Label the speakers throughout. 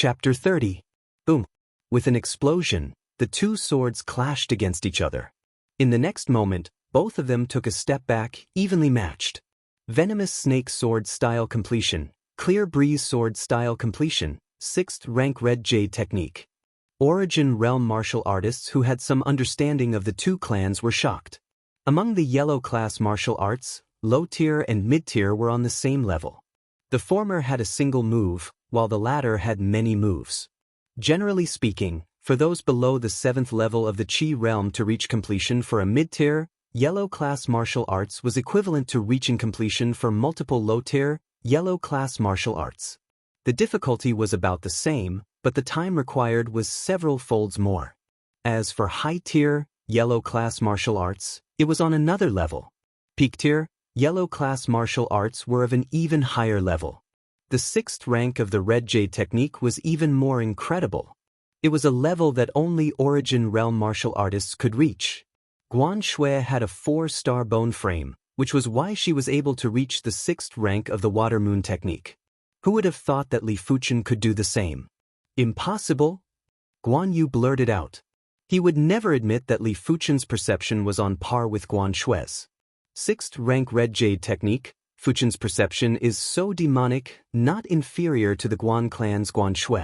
Speaker 1: Chapter 30. Boom. With an explosion, the two swords clashed against each other. In the next moment, both of them took a step back, evenly matched. Venomous Snake Sword Style Completion, Clear Breeze Sword Style Completion, 6th Rank Red Jade Technique. Origin Realm martial artists who had some understanding of the two clans were shocked. Among the yellow class martial arts, low tier and mid tier were on the same level. The former had a single move, while the latter had many moves. Generally speaking, for those below the 7th level of the Qi realm to reach completion for a mid-tier, yellow-class martial arts was equivalent to reaching completion for multiple low-tier, yellow-class martial arts. The difficulty was about the same, but the time required was several folds more. As for high-tier, yellow-class martial arts, it was on another level. Peak-tier, yellow-class martial arts were of an even higher level. The 6th rank of the Red Jade Technique was even more incredible. It was a level that only Origin Realm martial artists could reach. Guan Shui had a 4-star bone frame, which was why she was able to reach the 6th rank of the Water Moon Technique. Who would have thought that Li Fuchen could do the same? Impossible? Guan Yu blurted out. He would never admit that Li Fuchen's perception was on par with Guan Shui's. 6th rank Red Jade Technique, Fuchen's perception is so demonic, not inferior to the Guan clan's Guan Shui.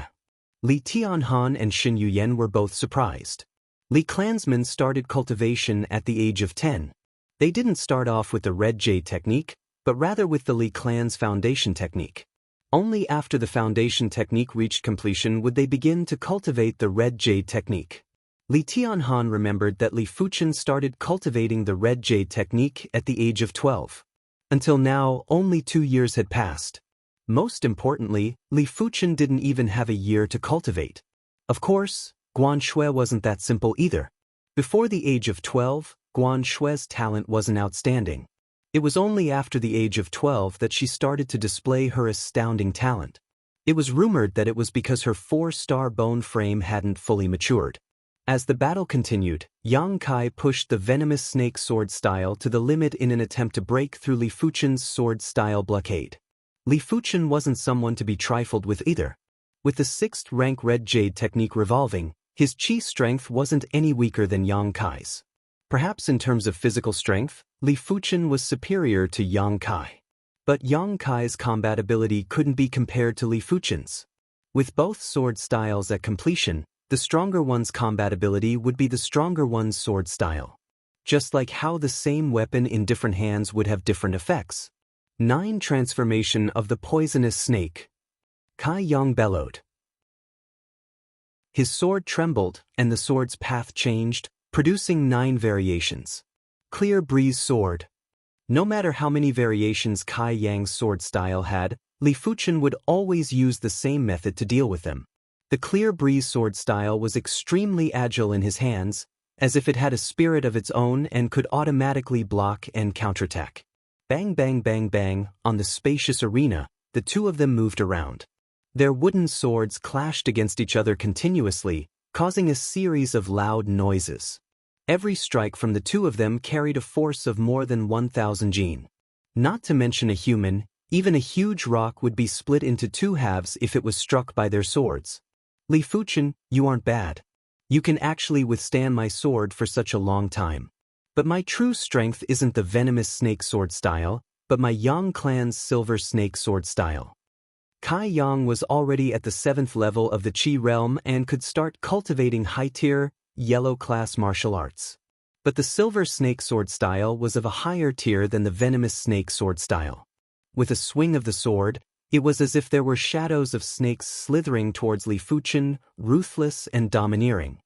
Speaker 1: Li Tianhan and Xin Yuyan were both surprised. Li clansmen started cultivation at the age of 10. They didn't start off with the Red Jade Technique, but rather with the Li clan's Foundation Technique. Only after the Foundation Technique reached completion would they begin to cultivate the Red Jade Technique. Li Tianhan remembered that Li Fuchen started cultivating the Red Jade Technique at the age of 12. Until now, only 2 years had passed. Most importantly, Li Fuchen didn't even have a year to cultivate. Of course, Guan Shui wasn't that simple either. Before the age of 12, Guan Shui's talent wasn't outstanding. It was only after the age of 12 that she started to display her astounding talent. It was rumored that it was because her 4-star bone frame hadn't fully matured. As the battle continued, Yang Kai pushed the Venomous Snake Sword style to the limit in an attempt to break through Li Fuchen's sword style blockade. Li Fuchen wasn't someone to be trifled with either. With the 6th rank Red Jade Technique revolving, his Qi strength wasn't any weaker than Yang Kai's. Perhaps in terms of physical strength, Li Fuchen was superior to Yang Kai. But Yang Kai's combat ability couldn't be compared to Li Fuchen's. With both sword styles at completion, the stronger one's combat ability would be the stronger one's sword style. Just like how the same weapon in different hands would have different effects. 9 Transformation of the Poisonous Snake. Kai Yang bellowed. His sword trembled, and the sword's path changed, producing 9 variations. Clear Breeze Sword. No matter how many variations Kai Yang's sword style had, Li Fuchen would always use the same method to deal with them. The Clear Breeze Sword style was extremely agile in his hands, as if it had a spirit of its own and could automatically block and counterattack. Bang bang bang bang, on the spacious arena, the two of them moved around. Their wooden swords clashed against each other continuously, causing a series of loud noises. Every strike from the two of them carried a force of more than 1,000 jin. Not to mention a human, even a huge rock would be split into 2 halves if it was struck by their swords. Li Fuchen, you aren't bad. You can actually withstand my sword for such a long time. But my true strength isn't the Venomous Snake Sword style, but my Yang clan's Silver Snake Sword style. Kai Yang was already at the 7th level of the Qi realm and could start cultivating high-tier, yellow-class martial arts. But the Silver Snake Sword style was of a higher tier than the Venomous Snake Sword style. With a swing of the sword, it was as if there were shadows of snakes slithering towards Li Fuchen, ruthless and domineering.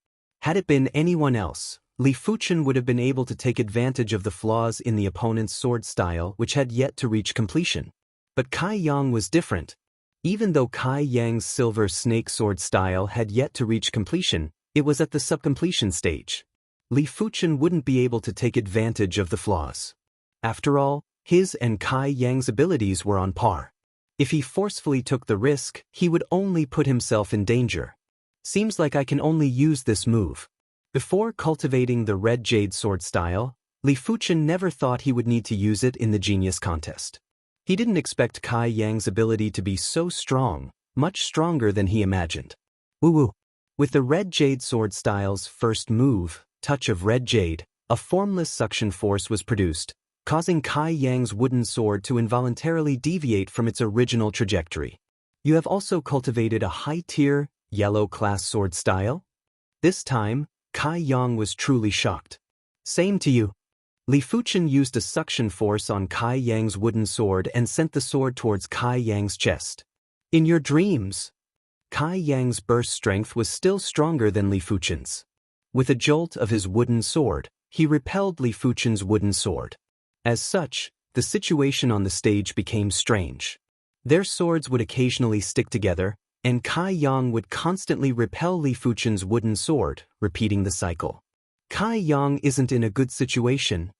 Speaker 1: Had it been anyone else, Li Fuchen would have been able to take advantage of the flaws in the opponent's sword style which had yet to reach completion. But Kai Yang was different. Even though Kai Yang's Silver Snake Sword style had yet to reach completion, it was at the subcompletion stage. Li Fuchen wouldn't be able to take advantage of the flaws. After all, his and Kai Yang's abilities were on par. If he forcefully took the risk, he would only put himself in danger. Seems like I can only use this move. Before cultivating the Red Jade Sword style, Li Fuchen never thought he would need to use it in the Genius Contest. He didn't expect Kai Yang's ability to be so strong, much stronger than he imagined. Woo-woo. With the red jade sword style's first move, Touch of Red Jade, a formless suction force was produced, causing Kai Yang's wooden sword to involuntarily deviate from its original trajectory. You have also cultivated a high-tier, yellow-class sword style? This time, Kai Yang was truly shocked. Same to you. Li Fuchen used a suction force on Kai Yang's wooden sword and sent the sword towards Kai Yang's chest. In your dreams, Kai Yang's burst strength was still stronger than Li Fuchen's. With a jolt of his wooden sword, he repelled Li Fuchen's wooden sword. As such, the situation on the stage became strange. Their swords would occasionally stick together, and Kai Yang would constantly repel Li Fuchen's wooden sword, repeating the cycle. Kai Yang isn't in a good situation.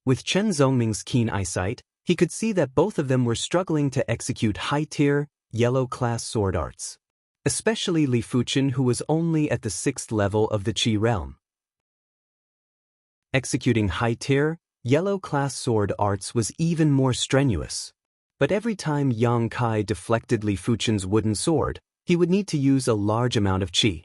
Speaker 1: With Chen Zongming's keen eyesight, he could see that both of them were struggling to execute high-tier, yellow-class sword arts. Especially Li Fuchen, who was only at the 6th level of the Qi realm. Executing high-tier, yellow-class sword arts was even more strenuous. But every time Yang Kai deflected Li Fuchen's wooden sword, he would need to use a large amount of qi.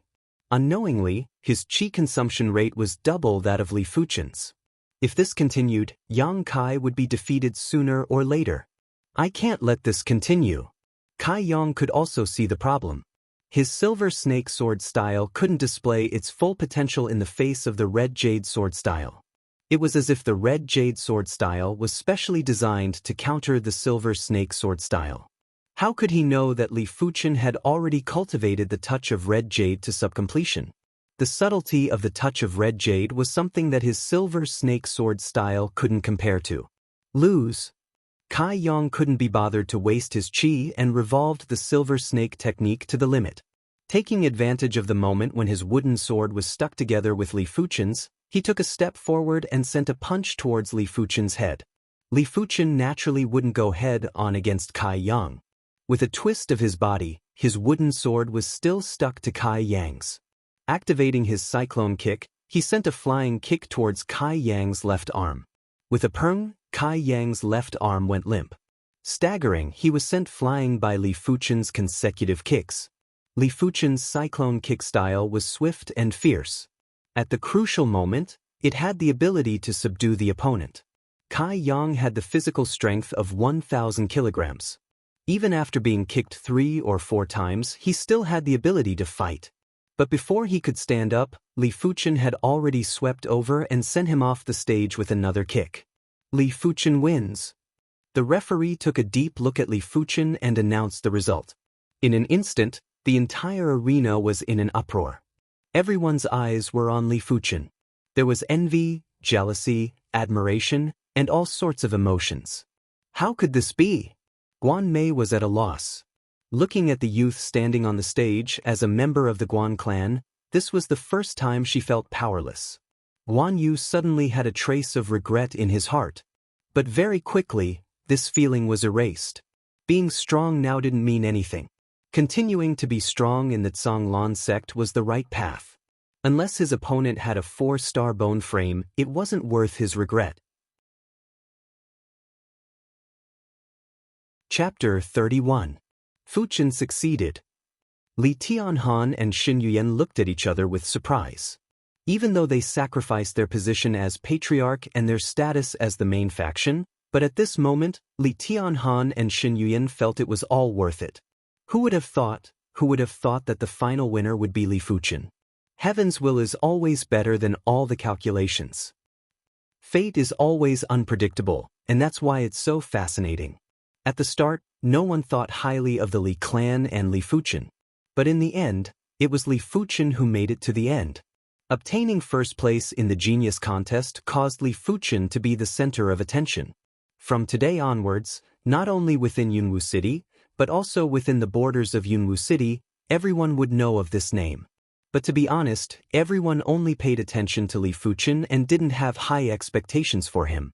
Speaker 1: Unknowingly, his qi consumption rate was double that of Li Fuchen's. If this continued, Yang Kai would be defeated sooner or later. I can't let this continue. Kai Yang could also see the problem. His silver snake sword style couldn't display its full potential in the face of the red jade sword style. It was as if the red jade sword style was specially designed to counter the silver snake sword style. How could he know that Li Fuchen had already cultivated the touch of red jade to subcompletion? The subtlety of the touch of red jade was something that his silver snake sword style couldn't compare to. Lose. Kai Yang couldn't be bothered to waste his qi and revolved the silver snake technique to the limit. Taking advantage of the moment when his wooden sword was stuck together with Li Fuchen's, he took a step forward and sent a punch towards Li Fuchen's head. Li Fuchen naturally wouldn't go head-on against Kai Yang. With a twist of his body, his wooden sword was still stuck to Kai Yang's. Activating his cyclone kick, he sent a flying kick towards Kai Yang's left arm. With a pung, Kai Yang's left arm went limp. Staggering, he was sent flying by Li Fuchen's consecutive kicks. Li Fuchen's cyclone kick style was swift and fierce. At the crucial moment, it had the ability to subdue the opponent. Kai Yang had the physical strength of 1,000 kilograms. Even after being kicked 3 or 4 times, he still had the ability to fight. But before he could stand up, Li Fuchen had already swept over and sent him off the stage with another kick. Li Fuchen wins. The referee took a deep look at Li Fuchen and announced the result. In an instant, the entire arena was in an uproar. Everyone's eyes were on Li Fuchen. There was envy, jealousy, admiration, and all sorts of emotions. How could this be? Guan Mei was at a loss. Looking at the youth standing on the stage as a member of the Guan clan, this was the first time she felt powerless. Guan Yu suddenly had a trace of regret in his heart. But very quickly, this feeling was erased. Being strong now didn't mean anything. Continuing to be strong in the Zhonglan sect was the right path. Unless his opponent had a 4-star bone frame, it wasn't worth his regret. Chapter 31. Fuchen succeeded. Li Tianhan and Xin Yuyan looked at each other with surprise. Even though they sacrificed their position as patriarch and their status as the main faction, but at this moment, Li Tianhan and Xin Yuyan felt it was all worth it. Who would have thought that the final winner would be Li Fuchen? Heaven's will is always better than all the calculations. Fate is always unpredictable, and that's why it's so fascinating. At the start, no one thought highly of the Li clan and Li Fuchen. But in the end, it was Li Fuchen who made it to the end. Obtaining first place in the genius contest caused Li Fuchen to be the center of attention. From today onwards, not only within Yunwu City, but also within the borders of Yunwu City, everyone would know of this name. But to be honest, everyone only paid attention to Li Fuchen and didn't have high expectations for him.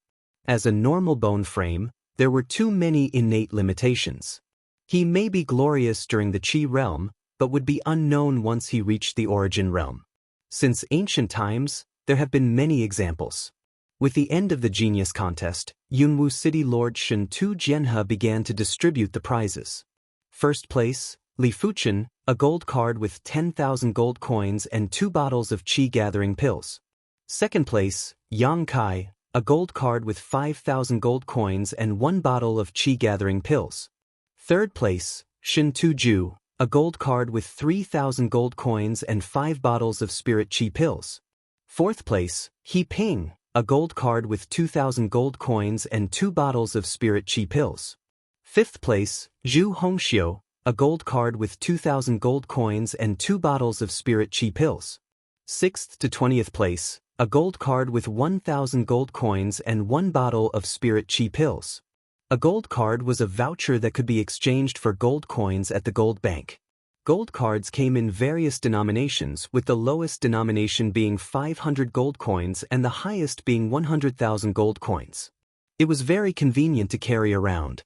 Speaker 1: As a normal bone frame, there were too many innate limitations. He may be glorious during the Qi realm, but would be unknown once he reached the origin realm. Since ancient times, there have been many examples. With the end of the genius contest, Yunwu City Lord Shen Tu Jianhe began to distribute the prizes. First place, Li Fuchen, a gold card with 10,000 gold coins and 2 bottles of qi gathering pills. Second place, Yang Kai, a gold card with 5,000 gold coins and 1 bottle of qi gathering pills. Third place, Shin Tu-ju, a gold card with 3,000 gold coins and 5 bottles of spirit qi pills. Fourth place, He Ping, a gold card with 2,000 gold coins and 2 bottles of spirit qi pills. Fifth place, Zhu Hongxiu, a gold card with 2,000 gold coins and 2 bottles of spirit qi pills. Sixth to 20th place, a gold card with 1,000 gold coins and 1 bottle of spirit qi pills. A gold card was a voucher that could be exchanged for gold coins at the gold bank. Gold cards came in various denominations, with the lowest denomination being 500 gold coins and the highest being 100,000 gold coins. It was very convenient to carry around.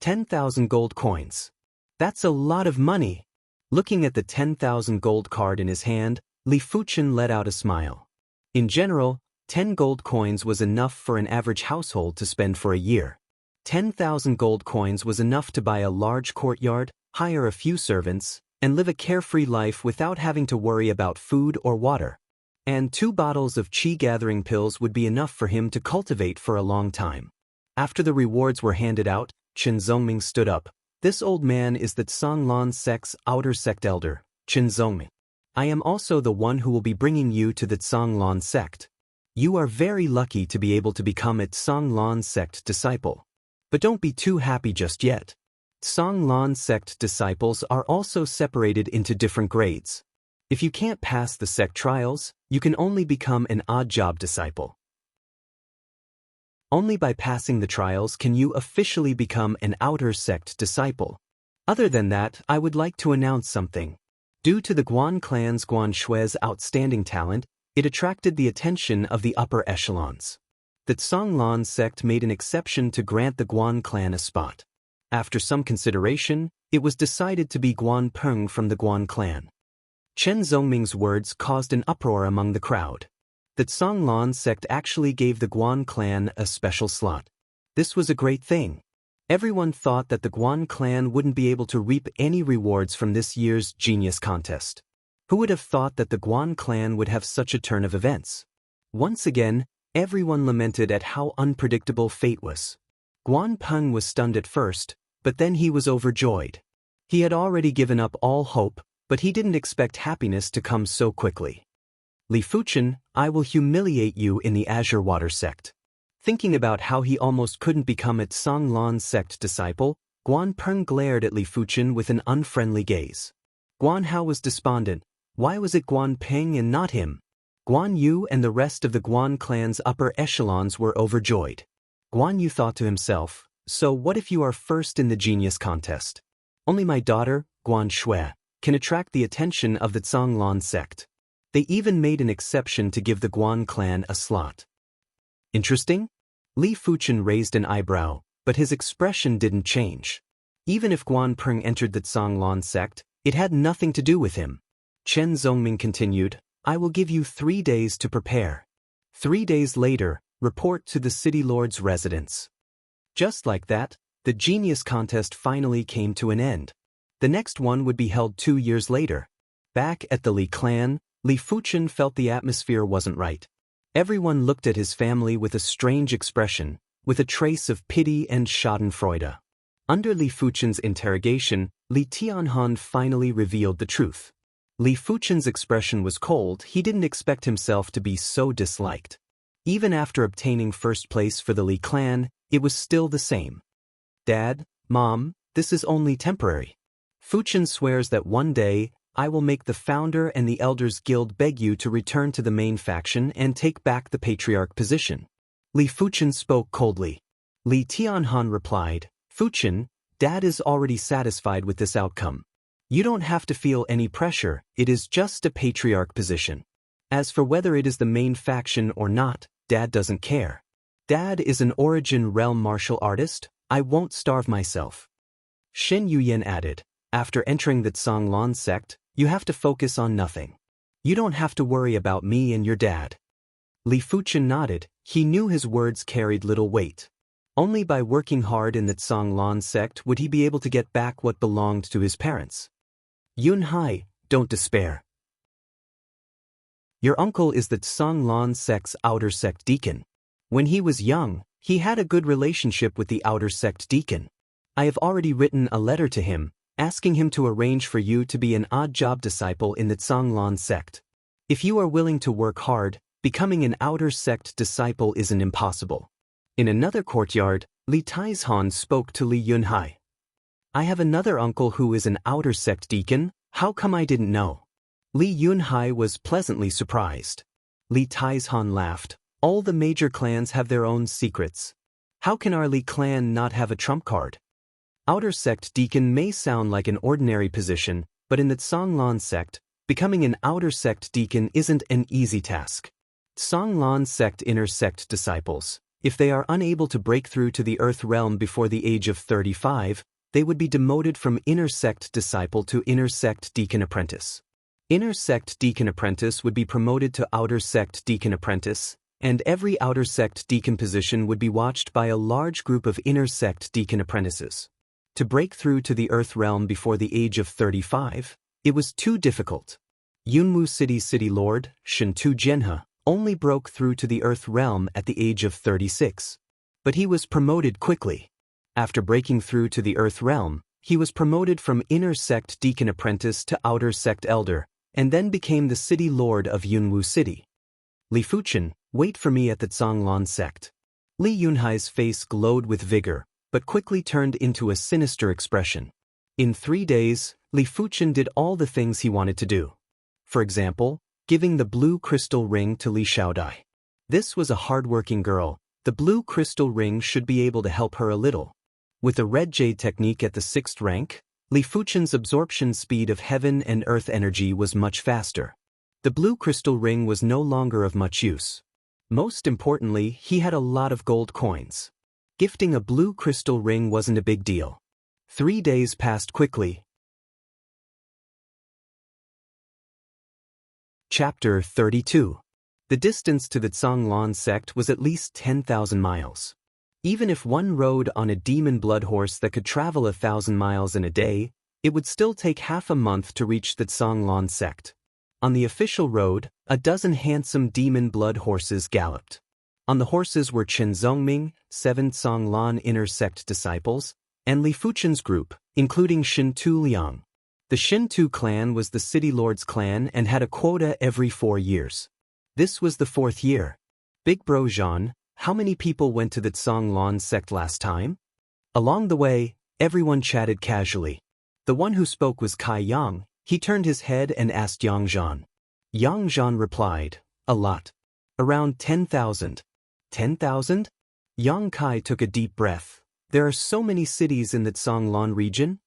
Speaker 1: 10,000 gold coins. That's a lot of money. Looking at the 10,000 gold card in his hand, Li Fuchen let out a smile. In general, 10 gold coins was enough for an average household to spend for a year. 10,000 gold coins was enough to buy a large courtyard, hire a few servants, and live a carefree life without having to worry about food or water. And 2 bottles of qi gathering pills would be enough for him to cultivate for a long time. After the rewards were handed out, Chen Zongming stood up. This old man is the Tsanglan sect's outer sect elder, Chen Zongming. I am also the one who will be bringing you to the Tsanglan sect. You are very lucky to be able to become a Tsanglan sect disciple. But don't be too happy just yet. Tsanglan sect disciples are also separated into different grades. If you can't pass the sect trials, you can only become an odd job disciple. Only by passing the trials can you officially become an outer sect disciple. Other than that, I would like to announce something. Due to the Guan clan's Guan Shui's outstanding talent, it attracted the attention of the upper echelons. The Tsanglan sect made an exception to grant the Guan clan a spot. After some consideration, it was decided to be Guan Peng from the Guan clan. Chen Zongming's words caused an uproar among the crowd. The Tsanglan sect actually gave the Guan clan a special slot. This was a great thing. Everyone thought that the Guan clan wouldn't be able to reap any rewards from this year's genius contest. Who would have thought that the Guan clan would have such a turn of events? Once again, everyone lamented at how unpredictable fate was. Guan Peng was stunned at first, but then he was overjoyed. He had already given up all hope, but he didn't expect happiness to come so quickly. Li Fuchen, I will humiliate you in the Azure Water sect. Thinking about how he almost couldn't become a Tsanglan sect disciple, Guan Peng glared at Li Fuchen with an unfriendly gaze. Guan Hao was despondent. Why was it Guan Peng and not him? Guan Yu and the rest of the Guan clan's upper echelons were overjoyed. Guan Yu thought to himself, so what if you are first in the genius contest? Only my daughter, Guan Shui, can attract the attention of the Tsanglan sect. They even made an exception to give the Guan clan a slot. Interesting? Li Fuchen raised an eyebrow, but his expression didn't change. Even if Guan Peng entered the Tsanglan sect, it had nothing to do with him. Chen Zongming continued, I will give you 3 days to prepare. 3 days later, report to the city lord's residence. Just like that, the genius contest finally came to an end. The next one would be held 2 years later. Back at the Li clan, Li Fuchen felt the atmosphere wasn't right. Everyone looked at his family with a strange expression, with a trace of pity and schadenfreude. Under Li Fuchen's interrogation, Li Tianhan finally revealed the truth. Li Fuchen's expression was cold. He didn't expect himself to be so disliked. Even after obtaining first place for the Li clan, it was still the same. Dad, Mom, this is only temporary. Fuchen swears that one day, I will make the founder and the Elders Guild beg you to return to the main faction and take back the patriarch position. Li Fuchen spoke coldly. Li Tianhan replied, Fuchen, Dad is already satisfied with this outcome. You don't have to feel any pressure, it is just a patriarch position. As for whether it is the main faction or not, Dad doesn't care. Dad is an origin realm martial artist, I won't starve myself. Shen Yuyan added, after entering the Tsanglan sect, you have to focus on nothing. You don't have to worry about me and your dad. Li Fuchen nodded. He knew his words carried little weight. Only by working hard in the Tsanglan sect would he be able to get back what belonged to his parents. Yunhai, don't despair. Your uncle is the Tsang sect's outer sect deacon. When he was young, he had a good relationship with the outer sect deacon. I have already written a letter to him, asking him to arrange for you to be an odd job disciple in the Tsang sect. If you are willing to work hard, becoming an outer sect disciple isn't impossible. In another courtyard, Li Taizhan spoke to Li Yunhai. I have another uncle who is an outer sect deacon, how come I didn't know? Li Yunhai was pleasantly surprised. Li Taizhan laughed. All the major clans have their own secrets. How can our Li clan not have a trump card? Outer sect deacon may sound like an ordinary position, but in the Tsanglan sect, becoming an outer sect deacon isn't an easy task. Tsanglan sect inner sect disciples, if they are unable to break through to the earth realm before the age of 35, they would be demoted from inner sect disciple to inner sect deacon apprentice. Inner sect deacon apprentice would be promoted to outer sect deacon apprentice, and every outer sect deacon position would be watched by a large group of inner sect deacon apprentices. To break through to the earth realm before the age of 35, it was too difficult. Yunwu City's city lord, Shentu Genhe, only broke through to the earth realm at the age of 36. But he was promoted quickly. After breaking through to the earth realm, he was promoted from inner sect deacon apprentice to outer sect elder, and then became the city lord of Yunwu City. Li Fuchen, wait for me at the Tsanglan sect. Li Yunhai's face glowed with vigor, but quickly turned into a sinister expression. In 3 days, Li Fuchen did all the things he wanted to do. For example, giving the blue crystal ring to Li Xiaodai. This was a hard-working girl. The blue crystal ring should be able to help her a little. With the red jade technique at the 6th rank, Li Fuchen's absorption speed of heaven and earth energy was much faster. The blue crystal ring was no longer of much use. Most importantly, he had a lot of gold coins. Gifting a blue crystal ring wasn't a big deal. 3 days passed quickly. Chapter 32. The distance to the Tsanglan sect was at least 10,000 miles. Even if one rode on a demon blood horse that could travel 1,000 miles in a day, it would still take half a month to reach the Tsanglan sect. On the official road, a dozen handsome demon blood horses galloped. On the horses were Chen Zongming, 7 Tsanglan inner sect disciples, and Li Fuchen's group, including Shintu Liang. The Shintu clan was the city lord's clan and had a quota every 4 years. This was the 4th year. Big Bro Zhan, how many people went to the Tsanglan sect last time? Along the way, everyone chatted casually. The one who spoke was Kai Yang. He turned his head and asked Yang Zhan. Yang Zhan replied, a lot. Around 10,000. 10,000? Yang Kai took a deep breath. There are so many cities in the Tsanglan region?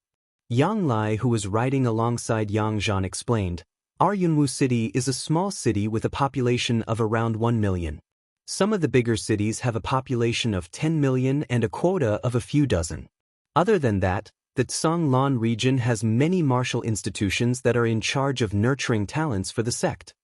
Speaker 1: Yang Lai, who was riding alongside Yang Zhan, explained, our Yunwu city is a small city with a population of around 1 million. Some of the bigger cities have a population of 10 million and a quota of a few dozen. Other than that, the Tsanglan region has many martial institutions that are in charge of nurturing talents for the sect.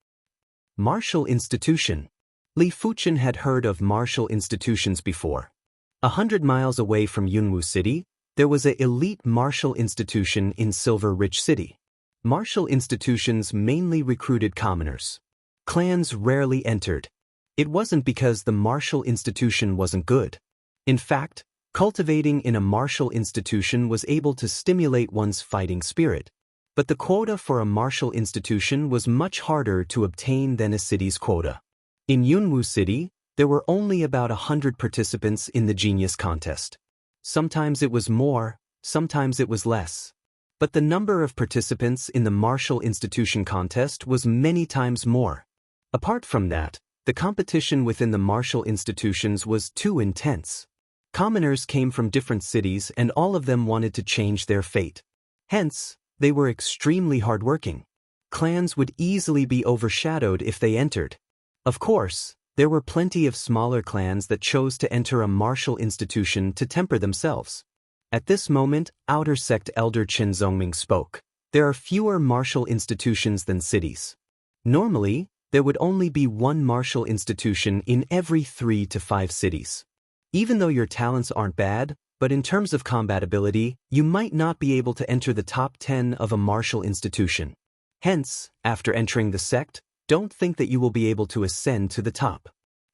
Speaker 1: Martial institution. Li Fuchen had heard of martial institutions before. 100 miles away from Yunwu City, there was an elite martial institution in Silver Rich City. Martial institutions mainly recruited commoners. Clans rarely entered. It wasn't because the martial institution wasn't good. In fact, cultivating in a martial institution was able to stimulate one's fighting spirit. But the quota for a martial institution was much harder to obtain than a city's quota. In Yunwu City, there were only about 100 participants in the genius contest. Sometimes it was more, sometimes it was less. But the number of participants in the martial institution contest was many times more. Apart from that, the competition within the martial institutions was too intense. Commoners came from different cities and all of them wanted to change their fate. Hence, they were extremely hardworking. Clans would easily be overshadowed if they entered. Of course, there were plenty of smaller clans that chose to enter a martial institution to temper themselves. At this moment, outer sect elder Chen Zongming spoke. There are fewer martial institutions than cities. Normally, there would only be one martial institution in every 3 to 5 cities. Even though your talents aren't bad, but in terms of compatibility, you might not be able to enter the top 10 of a martial institution. Hence, after entering the sect, don't think that you will be able to ascend to the top.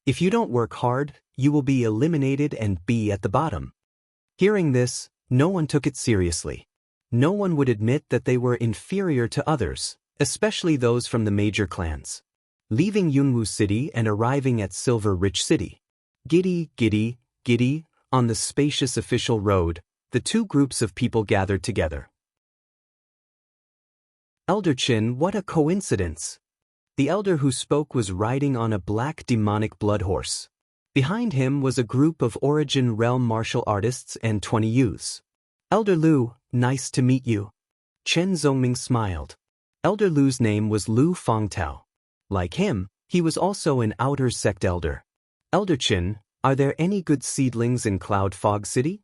Speaker 1: If you don't work hard, you will be eliminated and be at the bottom. Hearing this, no one took it seriously. No one would admit that they were inferior to others, especially those from the major clans. Leaving Yunwu City and arriving at Silver Rich City. Giddy, giddy, giddy, on the spacious official road, the two groups of people gathered together. Elder Qin, what a coincidence! The elder who spoke was riding on a black demonic blood horse. Behind him was a group of Origin Realm martial artists and 20 youths. Elder Lu, nice to meet you. Chen Zongming smiled. Elder Lu's name was Lu Fangtao. Like him, he was also an outer sect elder. Elder Qin, are there any good seedlings in Cloud Fog City?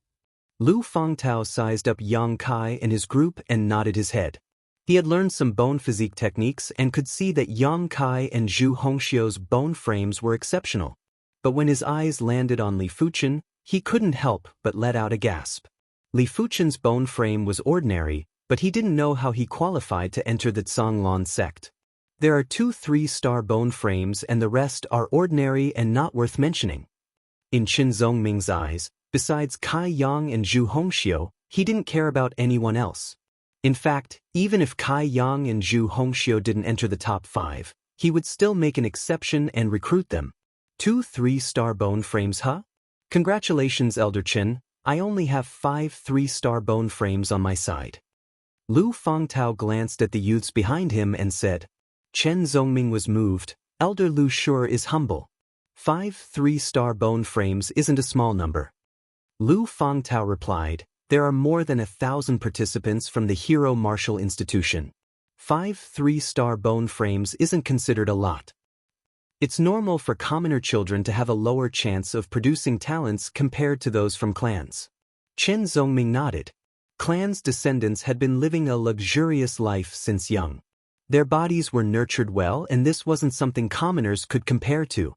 Speaker 1: Lu Fangtao sized up Yang Kai and his group and nodded his head. He had learned some bone physique techniques and could see that Yang Kai and Zhu Hongxiu's bone frames were exceptional. But when his eyes landed on Li Fuchen, he couldn't help but let out a gasp. Li Fuchen's bone frame was ordinary, but he didn't know how he qualified to enter the Zhanglan sect. There are 2 3-star bone frames and the rest are ordinary and not worth mentioning. In Qin Zongming's eyes, besides Kai Yang and Zhu Hongxiu, he didn't care about anyone else. In fact, even if Kai Yang and Zhu Hongxiu didn't enter the top 5, he would still make an exception and recruit them. 2 3-star bone frames, huh? Congratulations, Elder Qin, I only have 5 3-star bone frames on my side. Lu Fangtao glanced at the youths behind him and said. Chen Zongming was moved. Elder Lu sure is humble. 5 3-star bone frames isn't a small number. Lu Fangtao replied, there are more than 1,000 participants from the Hero Martial Institution. 5 3-star bone frames isn't considered a lot. It's normal for commoner children to have a lower chance of producing talents compared to those from clans. Chen Zongming nodded. Clans' descendants had been living a luxurious life since young. Their bodies were nurtured well and this wasn't something commoners could compare to.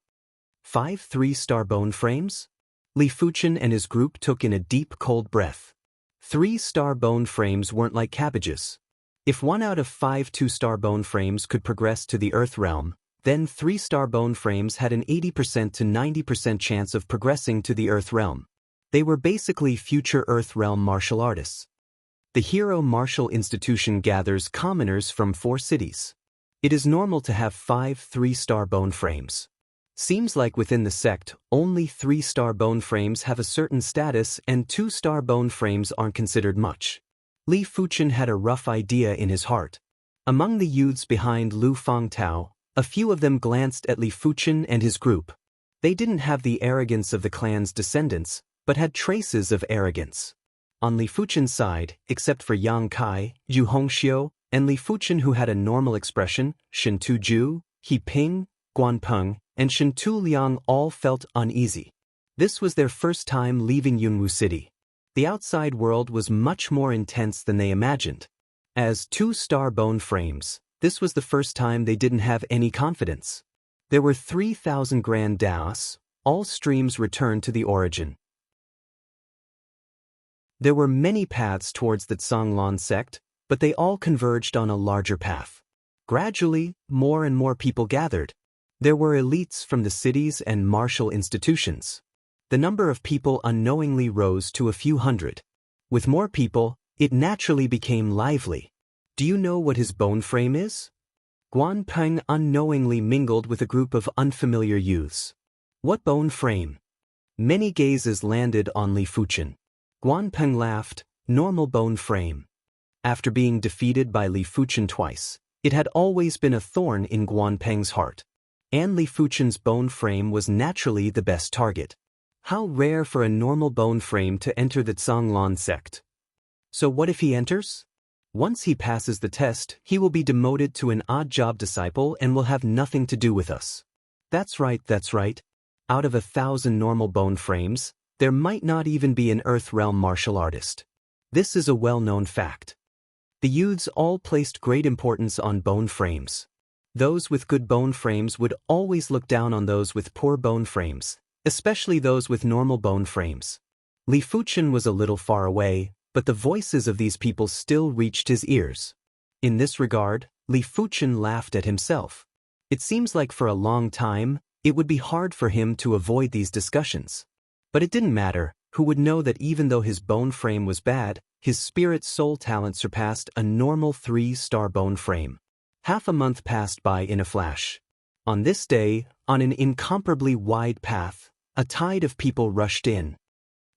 Speaker 1: 5 3-star bone frames? Li Fuchen and his group took in a deep cold breath. 3-star bone frames weren't like cabbages. If 1 out of 5 2-star bone frames could progress to the Earth realm, then 3-star bone frames had an 80% to 90% chance of progressing to the Earth realm. They were basically future Earth realm martial artists. The Hero Martial Institution gathers commoners from 4 cities. It is normal to have 5 3-star bone frames. Seems like within the sect, only 3-star bone frames have a certain status and 2-star bone frames aren't considered much. Li Fuchen had a rough idea in his heart. Among the youths behind Lu Fangtao, a few of them glanced at Li Fuchen and his group. They didn't have the arrogance of the clan's descendants, but had traces of arrogance. On Li Fuchen's side, except for Yang Kai, Zhu Hongxiu, and Li Fuchen who had a normal expression, Shen Tuzhu, He Ping, Guan Peng, and Shen Tu Liang all felt uneasy. This was their first time leaving Yunwu City. The outside world was much more intense than they imagined. As 2-star bone frames, this was the first time they didn't have any confidence. There were 3,000 grand Daoists, all streams returned to the origin. There were many paths towards the Zhanglan sect, but they all converged on a larger path. Gradually, more and more people gathered. There were elites from the cities and martial institutions. The number of people unknowingly rose to a few hundred. With more people, it naturally became lively. Do you know what his bone frame is? Guan Peng unknowingly mingled with a group of unfamiliar youths. What bone frame? Many gazes landed on Li Fuchen. Guan Peng laughed, normal bone frame. After being defeated by Li Fuchen twice, it had always been a thorn in Guan Peng's heart. And Li Fuchen's bone frame was naturally the best target. How rare for a normal bone frame to enter the Zhanglan sect. So what if he enters? Once he passes the test, he will be demoted to an odd job disciple and will have nothing to do with us. That's right, that's right. Out of 1,000 normal bone frames, there might not even be an Earth realm martial artist. This is a well-known fact. The youths all placed great importance on bone frames. Those with good bone frames would always look down on those with poor bone frames, especially those with normal bone frames. Li Fuchen was a little far away, but the voices of these people still reached his ears. In this regard, Li Fuchen laughed at himself. It seems like for a long time, it would be hard for him to avoid these discussions. But it didn't matter, who would know that even though his bone frame was bad, his spirit soul talent surpassed a normal 3-star bone frame. Half a month passed by in a flash. On this day, on an incomparably wide path, a tide of people rushed in.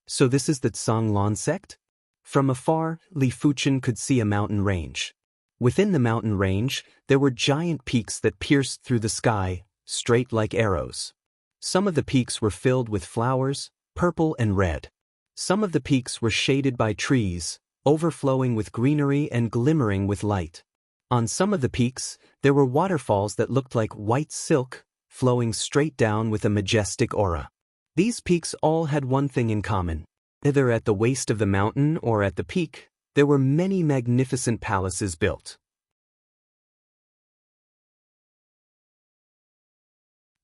Speaker 1: So this is the Zhanglan sect? From afar, Li Fuchen could see a mountain range. Within the mountain range, there were giant peaks that pierced through the sky, straight like arrows. Some of the peaks were filled with flowers, purple and red. Some of the peaks were shaded by trees, overflowing with greenery and glimmering with light. On some of the peaks, there were waterfalls that looked like white silk, flowing straight down with a majestic aura. These peaks all had one thing in common. Either at the waist of the mountain or at the peak, there were many magnificent palaces built.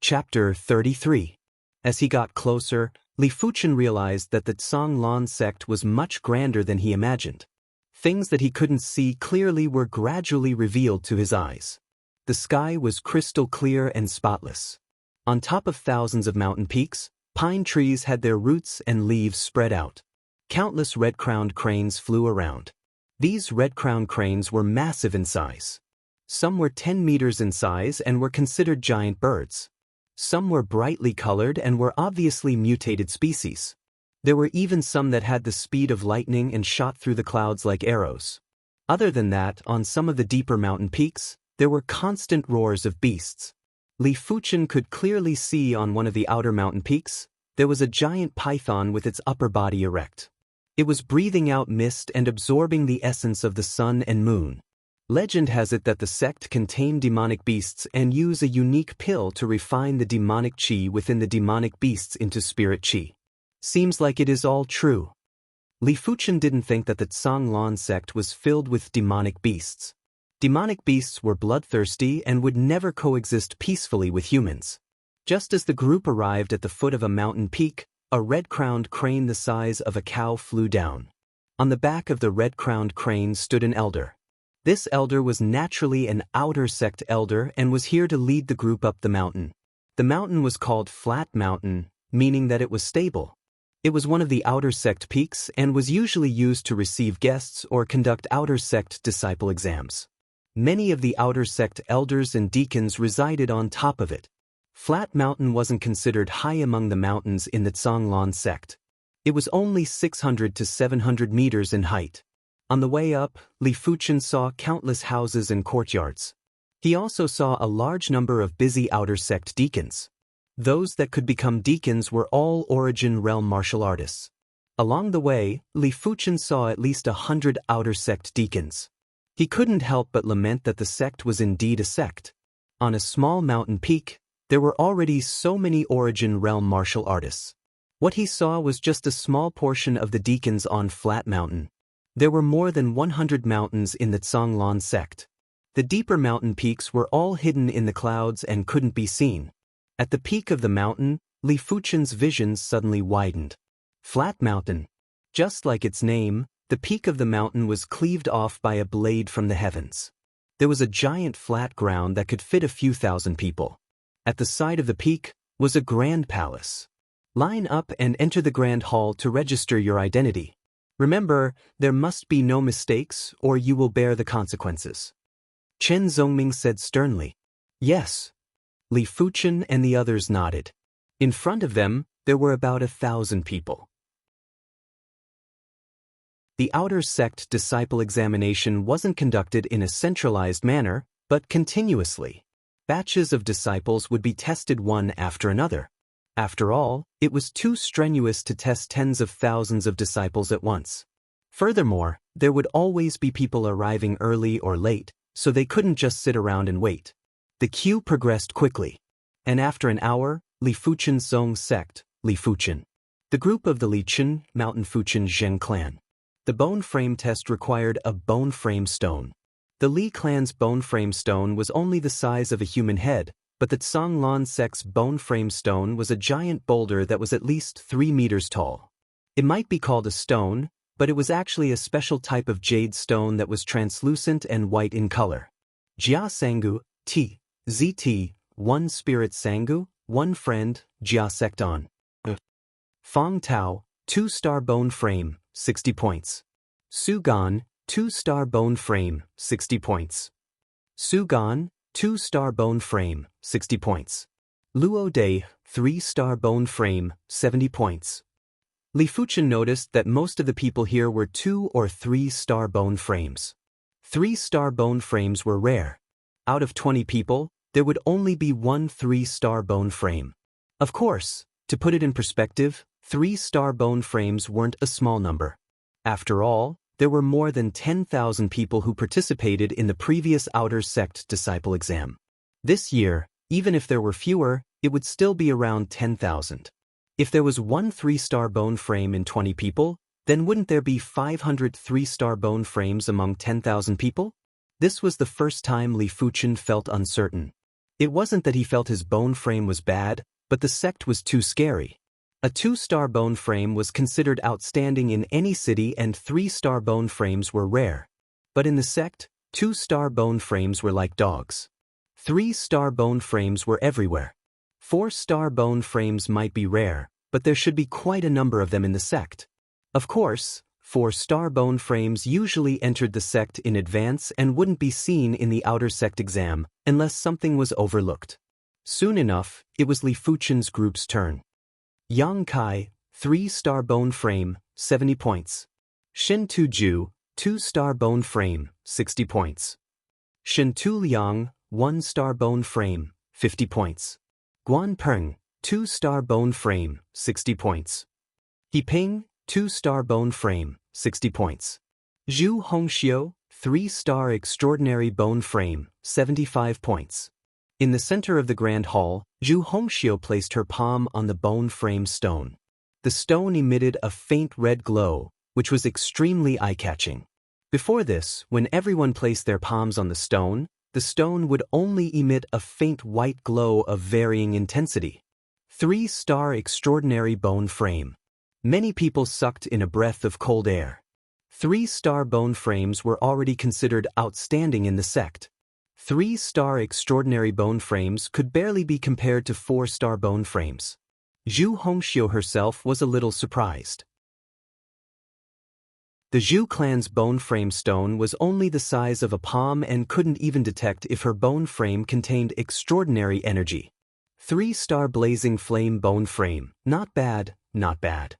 Speaker 1: Chapter 33. As he got closer, Li Fuchen realized that the Zhanglan sect was much grander than he imagined. Things that he couldn't see clearly were gradually revealed to his eyes. The sky was crystal clear and spotless. On top of thousands of mountain peaks, pine trees had their roots and leaves spread out. Countless red-crowned cranes flew around. These red-crowned cranes were massive in size. Some were 10 meters in size and were considered giant birds. Some were brightly colored and were obviously mutated species. There were even some that had the speed of lightning and shot through the clouds like arrows. Other than that, on some of the deeper mountain peaks, there were constant roars of beasts. Li Fuchen could clearly see on one of the outer mountain peaks, there was a giant python with its upper body erect. It was breathing out mist and absorbing the essence of the sun and moon. Legend has it that the sect can tame demonic beasts and use a unique pill to refine the demonic chi within the demonic beasts into spirit chi. Seems like it is all true. Li Fuchen didn't think that the Zhanglan sect was filled with demonic beasts. Demonic beasts were bloodthirsty and would never coexist peacefully with humans. Just as the group arrived at the foot of a mountain peak, a red-crowned crane the size of a cow flew down. On the back of the red-crowned crane stood an elder. This elder was naturally an outer sect elder and was here to lead the group up the mountain. The mountain was called Flat Mountain, meaning that it was stable. It was one of the outer sect peaks and was usually used to receive guests or conduct outer sect disciple exams. Many of the outer sect elders and deacons resided on top of it. Flat Mountain wasn't considered high among the mountains in the Zhanglan sect. It was only 600 to 700 meters in height. On the way up, Li Fuchen saw countless houses and courtyards. He also saw a large number of busy outer sect deacons. Those that could become deacons were all Origin Realm martial artists. Along the way, Li Fuchen saw at least 100 outer sect deacons. He couldn't help but lament that the sect was indeed a sect. On a small mountain peak, there were already so many Origin Realm martial artists. What he saw was just a small portion of the deacons on Flat Mountain. There were more than 100 mountains in the Zhanglan sect. The deeper mountain peaks were all hidden in the clouds and couldn't be seen. At the peak of the mountain, Li Fuchen's visions suddenly widened. Flat Mountain. Just like its name, the peak of the mountain was cleaved off by a blade from the heavens. There was a giant flat ground that could fit a few thousand people. At the side of the peak was a grand palace. Line up and enter the grand hall to register your identity. Remember, there must be no mistakes or you will bear the consequences. Chen Zongming said sternly. Yes. Li Fuchen and the others nodded. In front of them, there were about 1,000 people. The outer sect disciple examination wasn't conducted in a centralized manner, but continuously. Batches of disciples would be tested one after another. After all, it was too strenuous to test tens of thousands of disciples at once. Furthermore, there would always be people arriving early or late, so they couldn't just sit around and wait. The queue progressed quickly. And after an hour, Li Fuchen's Zong sect, Li Fuchen. The group of the Li Chen, Mountain Fuchen Zheng clan. The bone frame test required a bone frame stone. The Li clan's bone frame stone was only the size of a human head, but the Zhanglan sect's bone frame stone was a giant boulder that was at least 3 meters tall. It might be called a stone, but it was actually a special type of jade stone that was translucent and white in color. Jia Sangu, T, ZT, 1 Spirit Sangu, 1 Friend, Jia Secton. Fong Tao, 2-star bone frame, 60 points. Su Gan, 2-star bone frame, 60 points. Su Gan, 2-star bone frame, 60 points. Luo Dei, 3-star bone frame, 70 points. Li Fuchen noticed that most of the people here were 2 or 3-star bone frames. 3-star bone frames were rare. Out of 20 people, there would only be 1 3-star bone frame. Of course, to put it in perspective, 3-star bone frames weren't a small number. After all, there were more than 10,000 people who participated in the previous Outer Sect Disciple exam. This year, even if there were fewer, it would still be around 10,000. If there was 1 3-star bone frame in 20 people, then wouldn't there be 500 3-star bone frames among 10,000 people? This was the first time Li Fuchen felt uncertain. It wasn't that he felt his bone frame was bad, but the sect was too scary. A 2-star bone frame was considered outstanding in any city and 3-star bone frames were rare. But in the sect, 2-star bone frames were like dogs. 3-star bone frames were everywhere. 4-star bone frames might be rare, but there should be quite a number of them in the sect. Of course, 4-star bone frames usually entered the sect in advance and wouldn't be seen in the Outer Sect exam unless something was overlooked. Soon enough, it was Li Fuchen's group's turn. Yang Kai, 3-star bone frame, 70 points. Shin Tu Ju, 2-star bone frame, 60 points. Shin Tu Liang, 1-star bone frame, 50 points. Guan Peng, 2-star bone frame, 60 points. He Ping, 2-star bone frame, 60 points. Zhu Hongxiu, 3-star extraordinary bone frame, 75 points. In the center of the Grand Hall, Zhu Hongxiu placed her palm on the bone frame stone. The stone emitted a faint red glow, which was extremely eye-catching. Before this, when everyone placed their palms on the stone would only emit a faint white glow of varying intensity. 3-star extraordinary bone frame. Many people sucked in a breath of cold air. 3-star bone frames were already considered outstanding in the sect. 3-star extraordinary bone frames could barely be compared to 4-star bone frames. Zhu Hongxiu herself was a little surprised. The Zhu clan's bone frame stone was only the size of a palm and couldn't even detect if her bone frame contained extraordinary energy. 3-star blazing flame bone frame, not bad, not bad.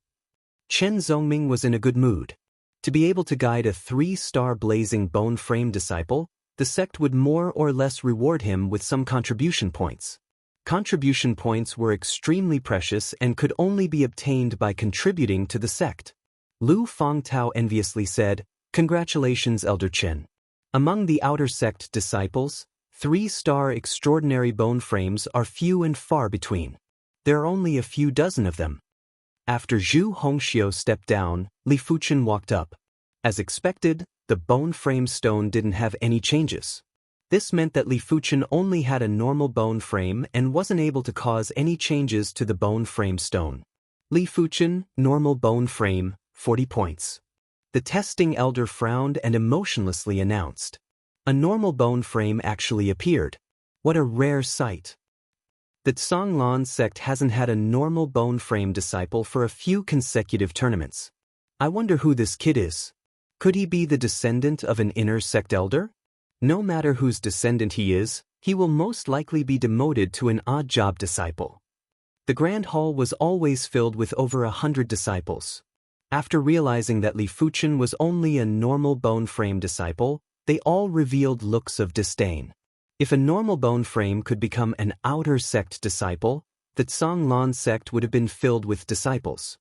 Speaker 1: Chen Zongming was in a good mood. To be able to guide a 3-star blazing bone frame disciple, the sect would more or less reward him with some contribution points. Contribution points were extremely precious and could only be obtained by contributing to the sect. Lu Fongtao enviously said, "Congratulations, Elder Chen. Among the Outer Sect disciples, 3-star extraordinary bone frames are few and far between. There are only a few dozen of them." After Zhu Hongxiu stepped down, Li Fuchen walked up. As expected, the bone frame stone didn't have any changes. This meant that Li Fuchen only had a normal bone frame and wasn't able to cause any changes to the bone frame stone. Li Fuchen, normal bone frame, 40 points. The testing elder frowned and emotionlessly announced, "A normal bone frame actually appeared. What a rare sight." The Tsanglan sect hasn't had a normal bone frame disciple for a few consecutive tournaments. I wonder who this kid is. Could he be the descendant of an inner sect elder? No matter whose descendant he is, he will most likely be demoted to an odd job disciple. The Grand Hall was always filled with over 100 disciples. After realizing that Li Fuchen was only a normal bone frame disciple, they all revealed looks of disdain. If a normal bone frame could become an outer sect disciple, the Tsanglan sect would have been filled with disciples.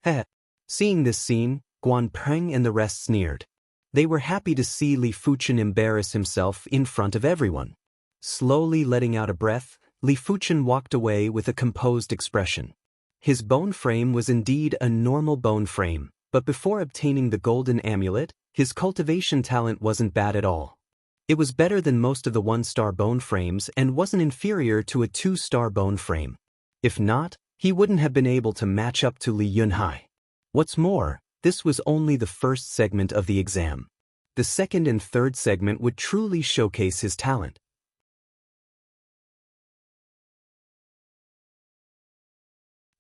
Speaker 1: Heh. Seeing this scene, Guan Peng and the rest sneered. They were happy to see Li Fuchen embarrass himself in front of everyone. Slowly letting out a breath, Li Fuchen walked away with a composed expression. His bone frame was indeed a normal bone frame, but before obtaining the golden amulet, his cultivation talent wasn't bad at all. It was better than most of the 1-star bone frames and wasn't inferior to a 2-star bone frame. If not, he wouldn't have been able to match up to Li Yunhai. What's more, this was only the first segment of the exam. The second and third segment would truly showcase his talent.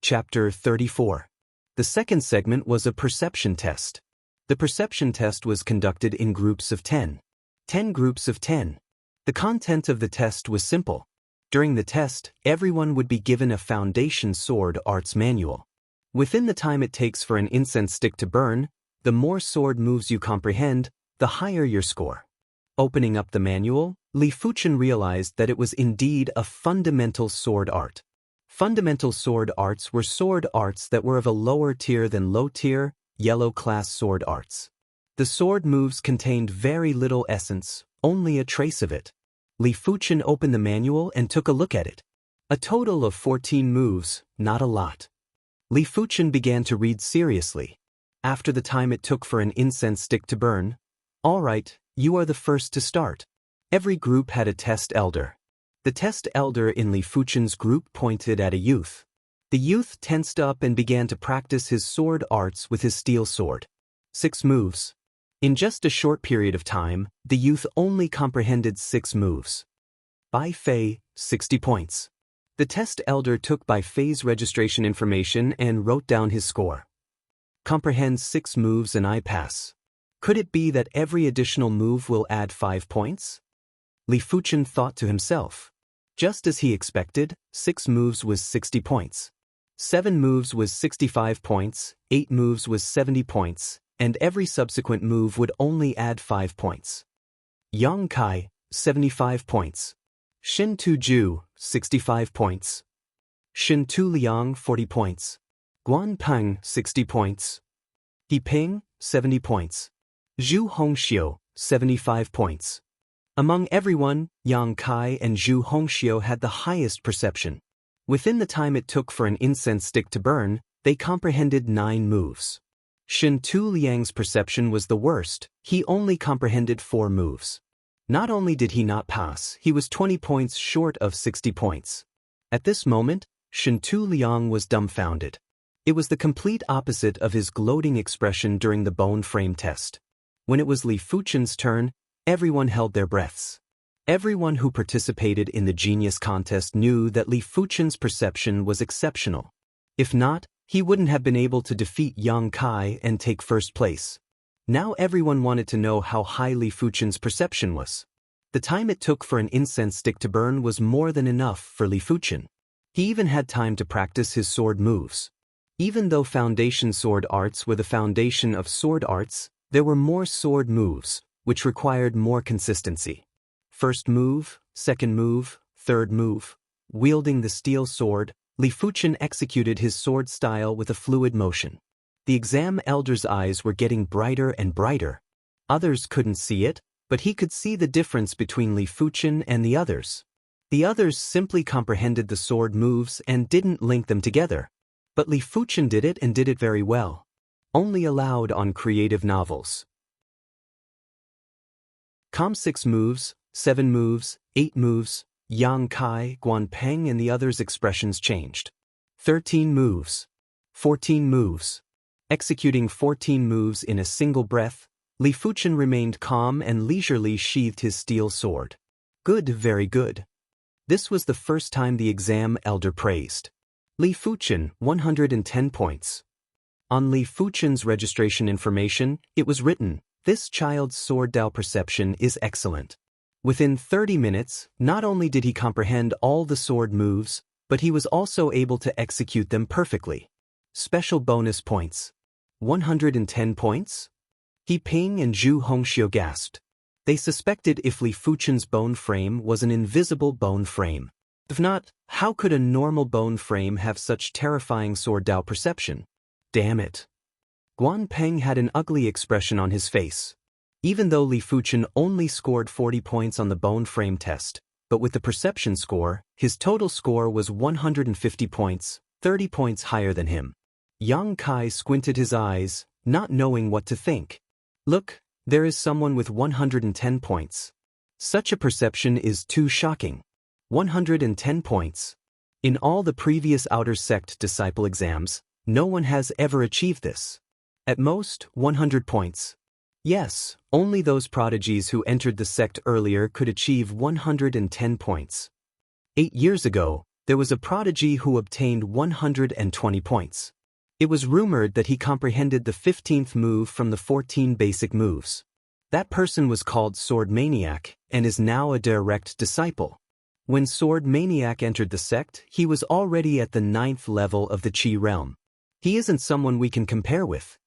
Speaker 1: Chapter 34. The second segment was a perception test. The perception test was conducted in groups of 10. 10 groups of 10. The content of the test was simple. During the test, everyone would be given a foundation sword arts manual. Within the time it takes for an incense stick to burn, the more sword moves you comprehend, the higher your score. Opening up the manual, Li Fuchen realized that it was indeed a fundamental sword art. Fundamental sword arts were sword arts that were of a lower tier than low-tier, yellow-class sword arts. The sword moves contained very little essence, only a trace of it. Li Fuchen opened the manual and took a look at it. A total of 14 moves, not a lot. Li Fuchen began to read seriously. After the time it took for an incense stick to burn, "All right, you are the first to start." Every group had a test elder. The test elder in Li Fuchen's group pointed at a youth. The youth tensed up and began to practice his sword arts with his steel sword. 6 moves. In just a short period of time, the youth only comprehended 6 moves. Bai Fei, 60 points. The test elder took Bai Fei's registration information and wrote down his score. Comprehends 6 moves and I pass. Could it be that every additional move will add 5 points? Li Fuchen thought to himself. Just as he expected, 6 moves was 60 points. 7 moves was 65 points, 8 moves was 70 points, and every subsequent move would only add 5 points. Yang Kai, 75 points. Shin Tu Ju, 65 points. Shin Tu Liang, 40 points. Guan Peng, 60 points. He Ping, 70 points. Zhu Hongxiu, 75 points. Among everyone, Yang Kai and Zhu Hongxiu had the highest perception. Within the time it took for an incense stick to burn, they comprehended 9 moves. Shin Tu Liang's perception was the worst, he only comprehended 4 moves. Not only did he not pass, he was 20 points short of 60 points. At this moment, Shin Tu Liang was dumbfounded. It was the complete opposite of his gloating expression during the bone frame test. When it was Li Fuchen's turn, everyone held their breaths. Everyone who participated in the genius contest knew that Li Fuchen's perception was exceptional. If not, he wouldn't have been able to defeat Yang Kai and take first place. Now everyone wanted to know how high Li Fuchen's perception was. The time it took for an incense stick to burn was more than enough for Li Fuchen. He even had time to practice his sword moves. Even though foundation sword arts were the foundation of sword arts, there were more sword moves, which required more consistency. First move, second move, third move. Wielding the steel sword, Li Fuchen executed his sword style with a fluid motion. The exam elder's eyes were getting brighter and brighter. Others couldn't see it, but he could see the difference between Li Fuchen and the others. The others simply comprehended the sword moves and didn't link them together. But Li Fuchen did it and did it very well. Only allowed on creative novels. 6 moves, 7 moves, 8 moves, Yang Kai, Guan Peng and the others' expressions changed. 13 moves. 14 moves. Executing 14 moves in a single breath, Li Fuchen remained calm and leisurely sheathed his steel sword. Good, very good. This was the first time the exam elder praised. Li Fuchen, 110 points. On Li Fuchen's registration information, it was written, "This child's sword Dao perception is excellent." Within 30 minutes, not only did he comprehend all the sword moves, but he was also able to execute them perfectly. Special bonus points. 110 points? He Ping and Zhu Hongxiu gasped. They suspected if Li Fuchen's bone frame was an invisible bone frame. If not, how could a normal bone frame have such terrifying sword Dao perception? Damn it. Guan Peng had an ugly expression on his face. Even though Li Fuchen only scored 40 points on the bone frame test, but with the perception score, his total score was 150 points, 30 points higher than him. Yang Kai squinted his eyes, not knowing what to think. Look, there is someone with 110 points. Such a perception is too shocking. 110 points. In all the previous outer sect disciple exams, No one has ever achieved this. At most, 100 points. Yes, only those prodigies who entered the sect earlier could achieve 110 points. 8 years ago, there was a prodigy who obtained 120 points. It was rumored that he comprehended the 15th move from the 14 basic moves. That person was called Sword Maniac and is now a direct disciple. When Sword Maniac entered the sect, he was already at the 9th level of the Qi realm. He isn't someone we can compare with.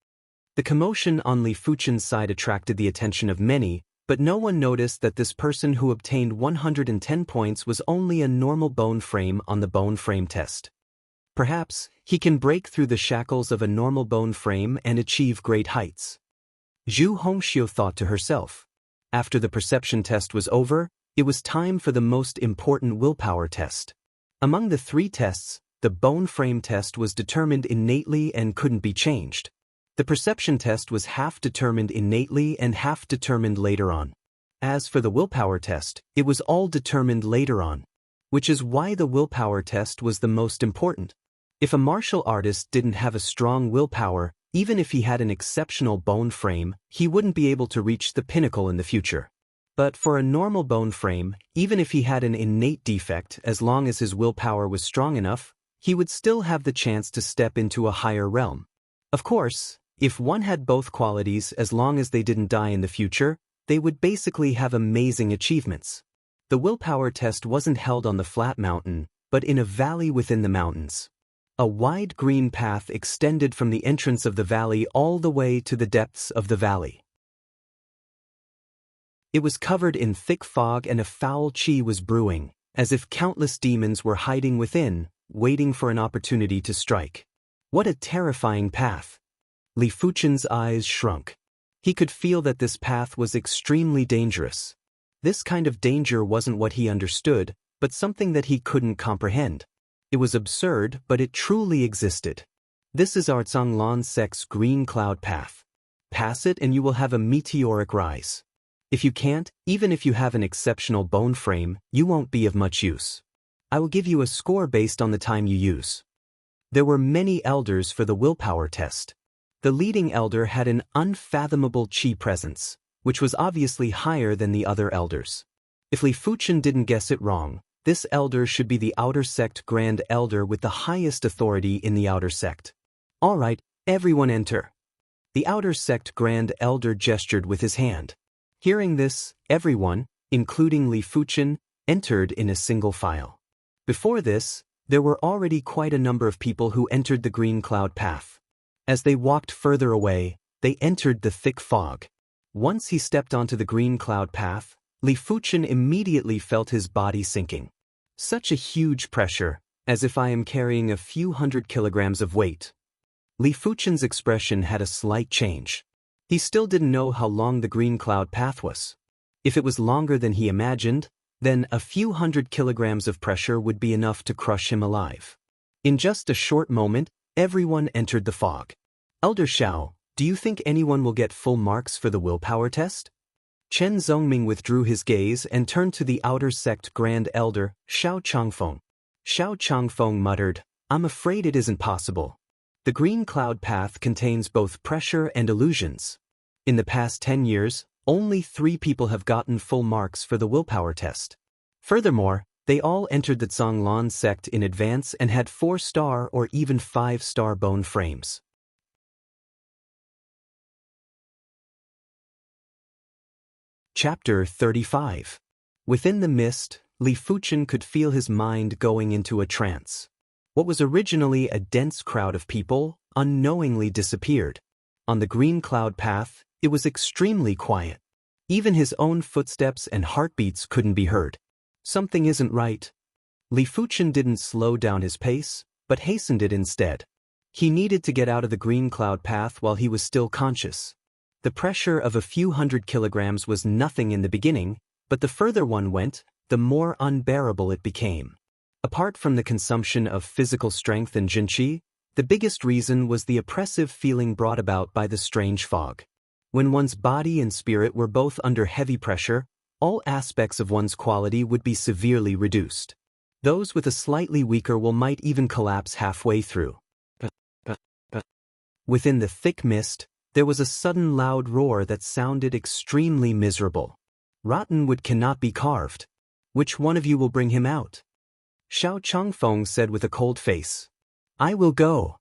Speaker 1: The commotion on Li Fuchen's side attracted the attention of many, but no one noticed that this person who obtained 110 points was only a normal bone frame on the bone frame test. Perhaps he can break through the shackles of a normal bone frame and achieve great heights. Zhu Hongxiu thought to herself. After the perception test was over, it was time for the most important willpower test. Among the 3 tests, the bone frame test was determined innately and couldn't be changed. The perception test was half determined innately and half determined later on. As for the willpower test, it was all determined later on. Which is why the willpower test was the most important. If a martial artist didn't have a strong willpower, even if he had an exceptional bone frame, he wouldn't be able to reach the pinnacle in the future. But for a normal bone frame, even if he had an innate defect, as long as his willpower was strong enough, he would still have the chance to step into a higher realm. Of course, if one had both qualities, as long as they didn't die in the future, they would basically have amazing achievements. The willpower test wasn't held on the flat mountain, but in a valley within the mountains. A wide green path extended from the entrance of the valley all the way to the depths of the valley. It was covered in thick fog and a foul qi was brewing, as if countless demons were hiding within, waiting for an opportunity to strike. What a terrifying path! Li Fuchen's eyes shrunk. He could feel that this path was extremely dangerous. This kind of danger wasn't what he understood, but something that he couldn't comprehend. It was absurd, but it truly existed. This is our Zhanglan sect's green cloud path. Pass it and you will have a meteoric rise. If you can't, even if you have an exceptional bone frame, you won't be of much use. I will give you a score based on the time you use. There were many elders for the willpower test. The leading elder had an unfathomable qi presence, which was obviously higher than the other elders. If Li Fuchen didn't guess it wrong, this elder should be the outer sect grand elder with the highest authority in the outer sect. All right, everyone enter. The outer sect grand elder gestured with his hand. Hearing this, everyone, including Li Fuchen, entered in a single file. Before this, there were already quite a number of people who entered the green cloud path. As they walked further away, they entered the thick fog. Once he stepped onto the green cloud path, Li Fuchen immediately felt his body sinking. Such a huge pressure, as if I am carrying a few 100 kilograms of weight. Li Fuchen's expression had a slight change. He still didn't know how long the green cloud path was. If it was longer than he imagined, then a few 100 kilograms of pressure would be enough to crush him alive. In just a short moment, everyone entered the fog. Elder Xiao, do you think anyone will get full marks for the willpower test? Chen Zongming withdrew his gaze and turned to the outer sect grand elder, Xiao Changfeng. Xiao Changfeng muttered, I'm afraid it isn't possible. The green cloud path contains both pressure and illusions. In the past 10 years, only 3 people have gotten full marks for the willpower test. Furthermore, they all entered the Zhanglan sect in advance and had 4-star or even 5-star bone frames. Chapter 35. Within the mist, Li Fuchen could feel his mind going into a trance. What was originally a dense crowd of people unknowingly disappeared. On the green cloud path, it was extremely quiet. Even his own footsteps and heartbeats couldn't be heard. Something isn't right. Li Fuchen didn't slow down his pace, but hastened it instead. He needed to get out of the green cloud path while he was still conscious. The pressure of a few 100 kilograms was nothing in the beginning, but the further one went, the more unbearable it became. Apart from the consumption of physical strength and jinqi, the biggest reason was the oppressive feeling brought about by the strange fog. When one's body and spirit were both under heavy pressure, all aspects of one's quality would be severely reduced. Those with a slightly weaker will might even collapse halfway through. Within the thick mist, there was a sudden loud roar that sounded extremely miserable. Rotten wood cannot be carved. Which one of you will bring him out? Xiao Changfeng said with a cold face. I will go.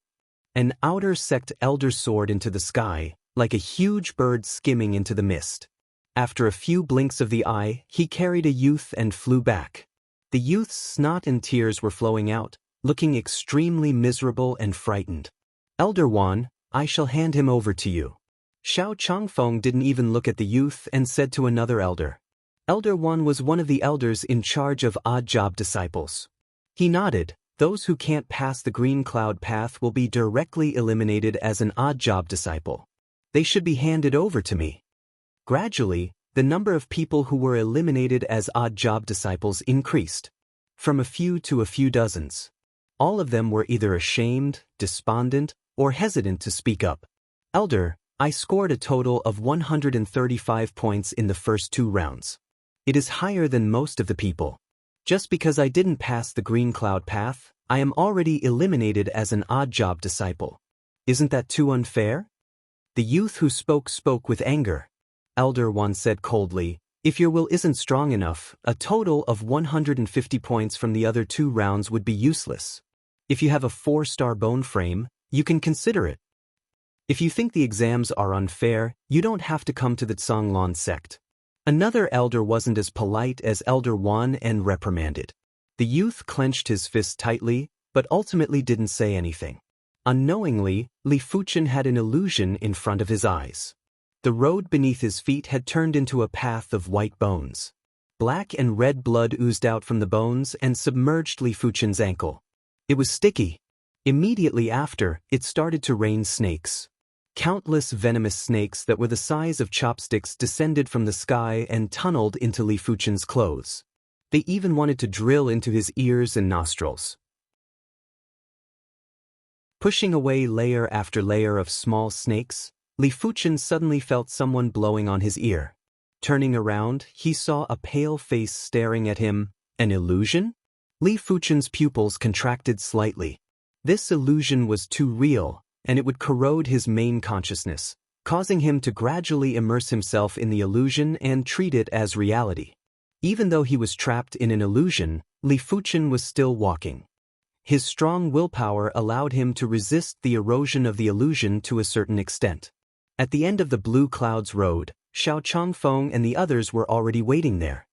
Speaker 1: An outer sect elder soared into the sky, like a huge bird skimming into the mist. After a few blinks of the eye, he carried a youth and flew back. The youth's snot and tears were flowing out, looking extremely miserable and frightened. Elder Wan, I shall hand him over to you. Xiao Changfeng didn't even look at the youth and said to another elder. Elder Wan was one of the elders in charge of odd job disciples. He nodded. Those who can't pass the green cloud path will be directly eliminated as an odd job disciple. They should be handed over to me. Gradually, the number of people who were eliminated as odd job disciples increased. From a few to a few dozens. All of them were either ashamed, despondent, or hesitant to speak up. Elder, I scored a total of 135 points in the first 2 rounds. It is higher than most of the people. Just because I didn't pass the green cloud path, I am already eliminated as an odd job disciple. Isn't that too unfair? The youth who spoke with anger. Elder Wan said coldly, if your will isn't strong enough, a total of 150 points from the other 2 rounds would be useless. If you have a 4-star bone frame, you can consider it. If you think the exams are unfair, you don't have to come to the Zhanglan sect. Another elder wasn't as polite as Elder Wan and reprimanded. The youth clenched his fist tightly, but ultimately didn't say anything. Unknowingly, Li Fuchen had an illusion in front of his eyes. The road beneath his feet had turned into a path of white bones. Black and red blood oozed out from the bones and submerged Li Fuchen's ankle. It was sticky. Immediately after, it started to rain snakes. Countless venomous snakes that were the size of chopsticks descended from the sky and tunneled into Li Fuchen's clothes. They even wanted to drill into his ears and nostrils. Pushing away layer after layer of small snakes, Li Fuchen suddenly felt someone blowing on his ear. Turning around, he saw a pale face staring at him. An illusion? Li Fuchen's pupils contracted slightly. This illusion was too real, and it would corrode his main consciousness, causing him to gradually immerse himself in the illusion and treat it as reality. Even though he was trapped in an illusion, Li Fuchen was still walking. His strong willpower allowed him to resist the erosion of the illusion to a certain extent. At the end of the Blue Clouds Road, Xiao Changfeng and the others were already waiting there.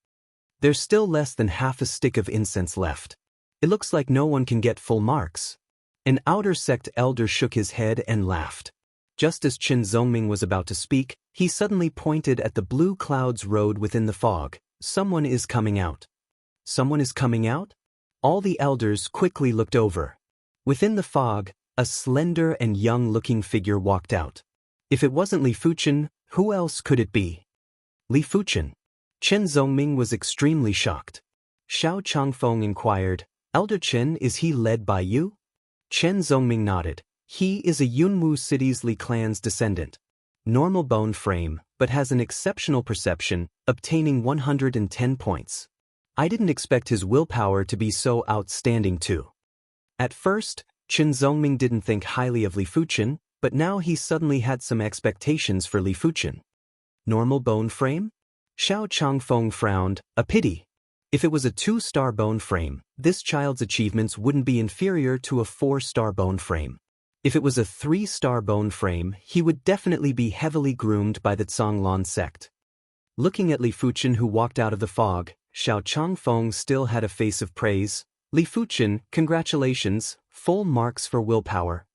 Speaker 1: There's still less than half a stick of incense left. It looks like no one can get full marks. An outer sect elder shook his head and laughed. Just as Qin Zongming was about to speak, he suddenly pointed at the Blue Clouds Road within the fog. Someone is coming out. Someone is coming out? All the elders quickly looked over. Within the fog, a slender and young-looking figure walked out. If it wasn't Li Fuchen, who else could it be? Li Fuchen. Qin Zongming was extremely shocked. Xiao Changfeng inquired, Elder Qin, is he led by you? Qin Zongming nodded. He is a Yunwu City's Li clan's descendant. Normal bone frame, but has an exceptional perception, obtaining 110 points. I didn't expect his willpower to be so outstanding too. At first, Qin Zongming didn't think highly of Li Fuchen, but now he suddenly had some expectations for Li Fuchen. Normal bone frame? Xiao Changfeng frowned, a pity. If it was a 2-star bone frame, this child's achievements wouldn't be inferior to a 4-star bone frame. If it was a 3-star bone frame, he would definitely be heavily groomed by the Zhanglan sect. Looking at Li Fuchen who walked out of the fog, Xiao Changfeng still had a face of praise. Li Fuchen, congratulations, full marks for willpower.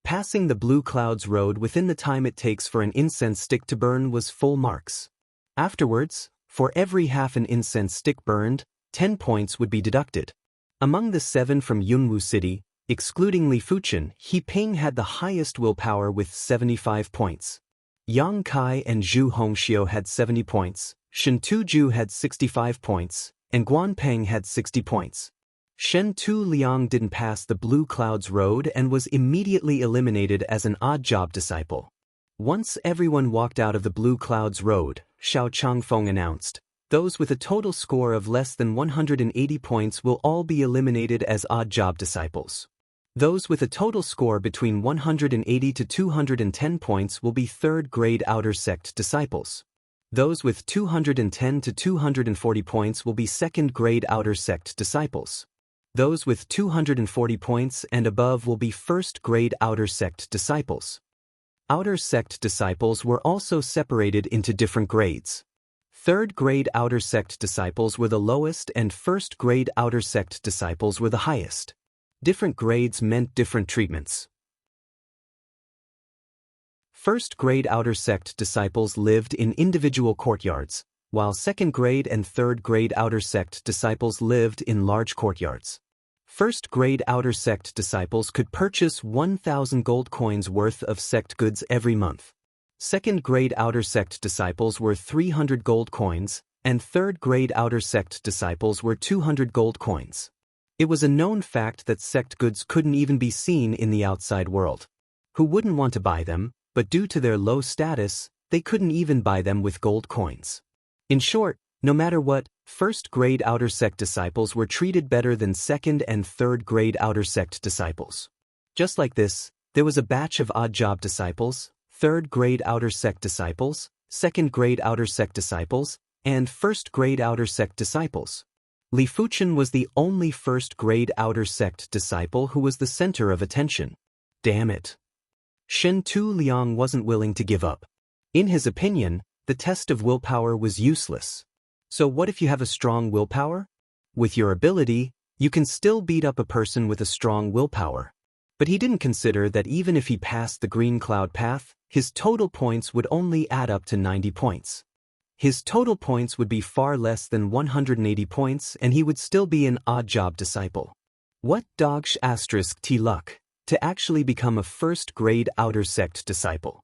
Speaker 1: Passing the Blue Clouds Road within the time it takes for an incense stick to burn was full marks. Afterwards, for every half an incense stick burned, 10 points would be deducted. Among the 7 from Yunwu City, excluding Li Fuchen, He Ping had the highest willpower with 75 points. Yang Kai and Zhu Hongxiu had 70 points, Shen Tuju had 65 points, and Guan Peng had 60 points. Shen Tu Liang didn't pass the Blue Clouds Road and was immediately eliminated as an odd job disciple. Once everyone walked out of the Blue Clouds Road, Xiao Changfeng announced, those with a total score of less than 180 points will all be eliminated as odd job disciples. Those with a total score between 180 to 210 points will be third-grade outer sect disciples. Those with 210 to 240 points will be second-grade outer sect disciples. Those with 240 points and above will be first-grade outer sect disciples. Outer sect disciples were also separated into different grades. Third-grade outer sect disciples were the lowest and first-grade outer sect disciples were the highest. Different grades meant different treatments. First-grade outer sect disciples lived in individual courtyards, while second-grade and third-grade outer sect disciples lived in large courtyards. First-grade outer sect disciples could purchase 1,000 gold coins worth of sect goods every month. Second-grade outer sect disciples were 300 gold coins, and third-grade outer sect disciples were 200 gold coins. It was a known fact that sect goods couldn't even be seen in the outside world. Who wouldn't want to buy them, but due to their low status, they couldn't even buy them with gold coins. In short, no matter what, first-grade outer sect disciples were treated better than second- and third-grade outer sect disciples. Just like this, there was a batch of odd-job disciples, third-grade outer sect disciples, second-grade outer sect disciples, and first-grade outer sect disciples. Li Fuchen was the only first-grade outer sect disciple who was the center of attention. Damn it. Shen Tu Liang wasn't willing to give up. In his opinion, the test of willpower was useless. So what if you have a strong willpower? With your ability, you can still beat up a person with a strong willpower. But he didn't consider that even if he passed the green cloud path, his total points would only add up to 90 points. His total points would be far less than 180 points and he would still be an odd-job disciple. What dogsh asterisk T luck to actually become a first-grade outer sect disciple.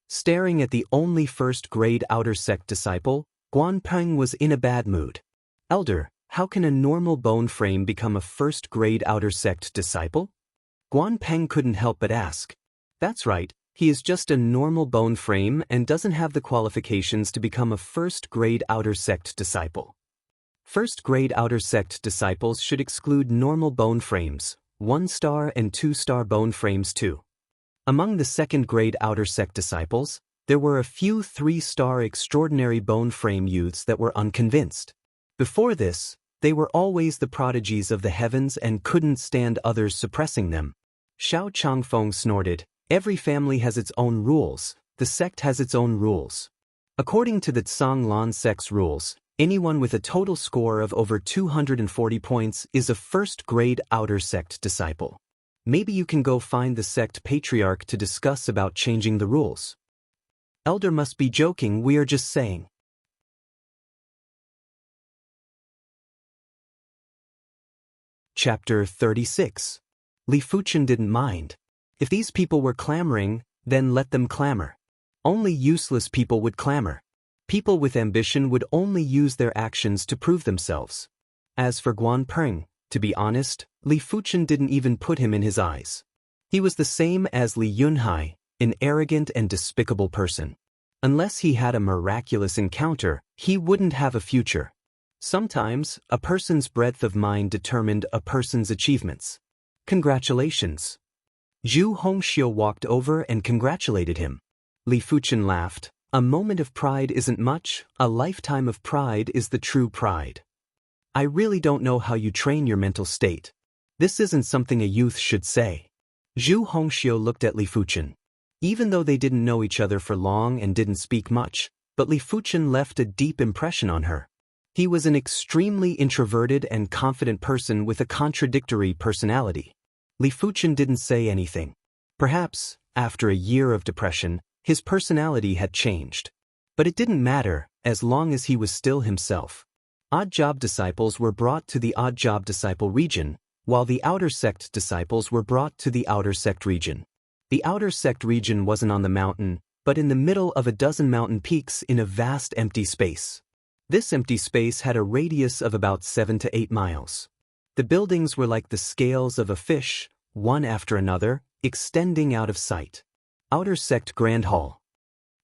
Speaker 1: Staring at the only first-grade outer sect disciple, Guan Peng was in a bad mood. Elder, how can a normal bone frame become a first-grade outer sect disciple? Guan Peng couldn't help but ask. That's right, he is just a normal bone frame and doesn't have the qualifications to become a first-grade outer sect disciple. First-grade outer sect disciples should exclude normal bone frames, 1-star and 2-star bone frames too. Among the second-grade outer sect disciples, there were a few 3-star extraordinary bone frame youths that were unconvinced. Before this, they were always the prodigies of the heavens and couldn't stand others suppressing them. Xiao Changfeng snorted, every family has its own rules, the sect has its own rules. According to the Tsanglan sect's rules, anyone with a total score of over 240 points is a first-grade outer sect disciple. Maybe you can go find the sect patriarch to discuss about changing the rules. Elder must be joking, we are just saying. Chapter 36. Li Fuchen didn't mind. If these people were clamoring, then let them clamor. Only useless people would clamor. People with ambition would only use their actions to prove themselves. As for Guan Peng, to be honest, Li Fuchen didn't even put him in his eyes. He was the same as Li Yunhai, an arrogant and despicable person. Unless he had a miraculous encounter, he wouldn't have a future. Sometimes, a person's breadth of mind determined a person's achievements. Congratulations. Zhu Hongxiu walked over and congratulated him. Li Fuchen laughed. A moment of pride isn't much, a lifetime of pride is the true pride. I really don't know how you train your mental state. This isn't something a youth should say. Zhu Hongxiu looked at Li Fuchen. Even though they didn't know each other for long and didn't speak much, but Li Fuchen left a deep impression on her. He was an extremely introverted and confident person with a contradictory personality. Li Fuchen didn't say anything. Perhaps, after a year of depression, his personality had changed. But it didn't matter, as long as he was still himself. Odd-job disciples were brought to the odd-job disciple region, while the outer sect disciples were brought to the outer sect region. The outer sect region wasn't on the mountain, but in the middle of a dozen mountain peaks in a vast empty space. This empty space had a radius of about 7 to 8 miles. The buildings were like the scales of a fish, one after another, extending out of sight. Outer Sect Grand Hall.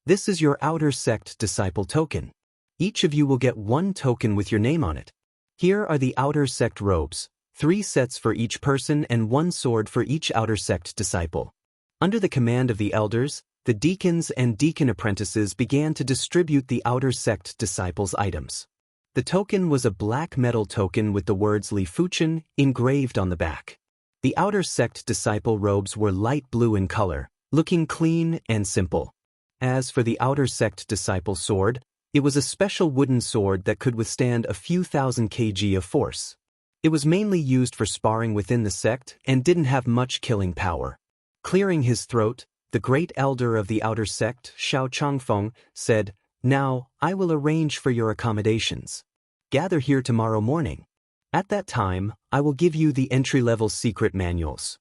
Speaker 1: This is your Outer Sect Disciple token. Each of you will get 1 token with your name on it. Here are the Outer Sect robes, 3 sets for each person and 1 sword for each outer sect disciple. Under the command of the elders, the deacons and deacon apprentices began to distribute the outer sect disciples' items. The token was a black metal token with the words Li Fuchen engraved on the back. The outer sect disciple robes were light blue in color, looking clean and simple. As for the outer sect disciple sword, it was a special wooden sword that could withstand a few thousand kg of force. It was mainly used for sparring within the sect and didn't have much killing power. Clearing his throat, the great elder of the outer sect, Xiao Changfeng, said, "Now, I will arrange for your accommodations. Gather here tomorrow morning. At that time, I will give you the entry-level secret manuals."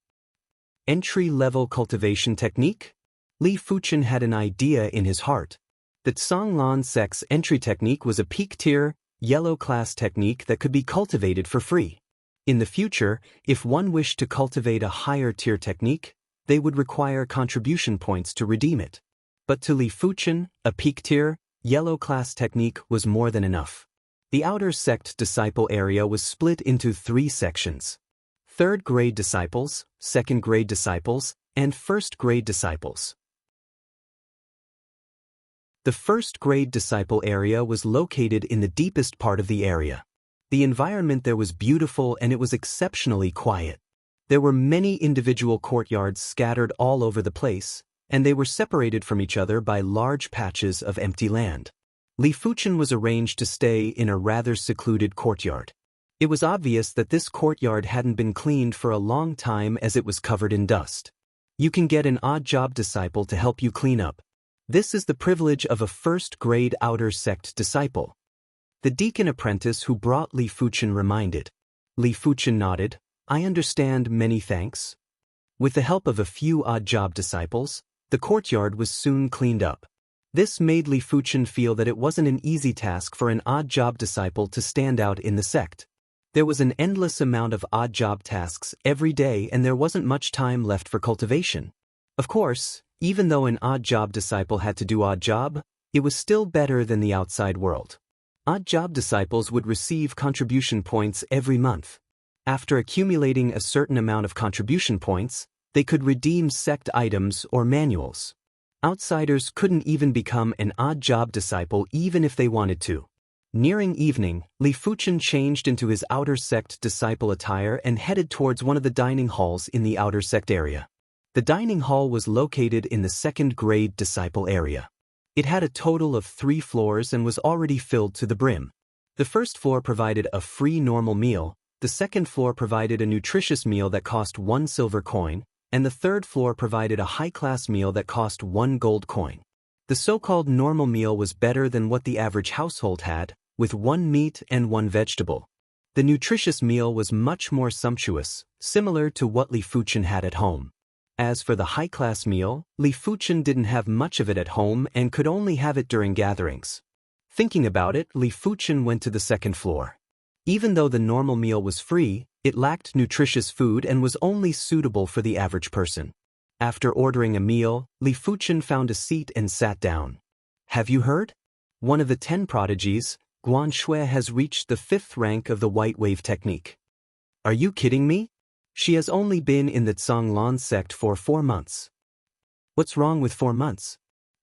Speaker 1: Entry-level cultivation technique? Li Fuchen had an idea in his heart. The Zhanglan sect's entry technique was a peak-tier, yellow-class technique that could be cultivated for free. In the future, if one wished to cultivate a higher-tier technique, they would require contribution points to redeem it. But to Li Fuchen, a peak-tier, yellow-class technique was more than enough. The outer sect disciple area was split into 3 sections: 3rd-grade disciples, 2nd-grade disciples, and 1st-grade disciples. The 1st-grade disciple area was located in the deepest part of the area. The environment there was beautiful and it was exceptionally quiet. There were many individual courtyards scattered all over the place, and they were separated from each other by large patches of empty land. Li Fuchen was arranged to stay in a rather secluded courtyard. It was obvious that this courtyard hadn't been cleaned for a long time as it was covered in dust. You can get an odd job disciple to help you clean up. This is the privilege of a 1st-grade outer sect disciple. The deacon apprentice who brought Li Fuchen reminded. Li Fuchen nodded. "I understand, many thanks." With the help of a few odd job disciples, the courtyard was soon cleaned up. This made Li Fuchen feel that it wasn't an easy task for an odd job disciple to stand out in the sect. There was an endless amount of odd job tasks every day and there wasn't much time left for cultivation. Of course, even though an odd job disciple had to do odd job, it was still better than the outside world. Odd job disciples would receive contribution points every month. After accumulating a certain amount of contribution points, they could redeem sect items or manuals. Outsiders couldn't even become an odd job disciple even if they wanted to. Nearing evening, Li Fuchen changed into his outer sect disciple attire and headed towards one of the dining halls in the outer sect area. The dining hall was located in the 2nd-grade disciple area. It had a total of 3 floors and was already filled to the brim. The first floor provided a free normal meal, the second floor provided a nutritious meal that cost 1 silver coin, and the third floor provided a high-class meal that cost 1 gold coin. The so-called normal meal was better than what the average household had, with 1 meat and 1 vegetable. The nutritious meal was much more sumptuous, similar to what Li Fuchen had at home. As for the high-class meal, Li Fuchen didn't have much of it at home and could only have it during gatherings. Thinking about it, Li Fuchen went to the 2nd floor. Even though the normal meal was free, it lacked nutritious food and was only suitable for the average person. After ordering a meal, Li Fuchen found a seat and sat down. "Have you heard? One of the 10 prodigies, Guan Shui, has reached the 5th rank of the White Wave technique." "Are you kidding me? She has only been in the Zhanglan sect for 4 months. "What's wrong with 4 months?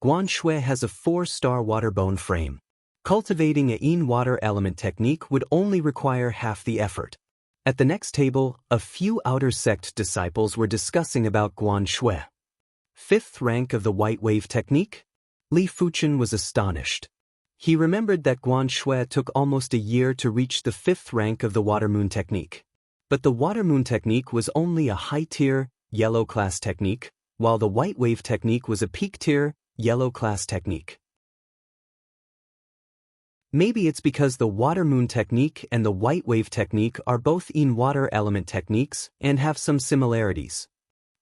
Speaker 1: Guan Shui has a 4-star water-bone frame. Cultivating a yin water element technique would only require half the effort." At the next table, a few outer sect disciples were discussing about Guan Shui. 5th rank of the White Wave technique? Li Fuchen was astonished. He remembered that Guan Shui took almost a year to reach the 5th rank of the Water Moon technique. But the Water Moon technique was only a high-tier, yellow-class technique, while the White Wave technique was a peak-tier, yellow-class technique. Maybe it's because the Water Moon technique and the White Wave technique are both yin water element techniques and have some similarities.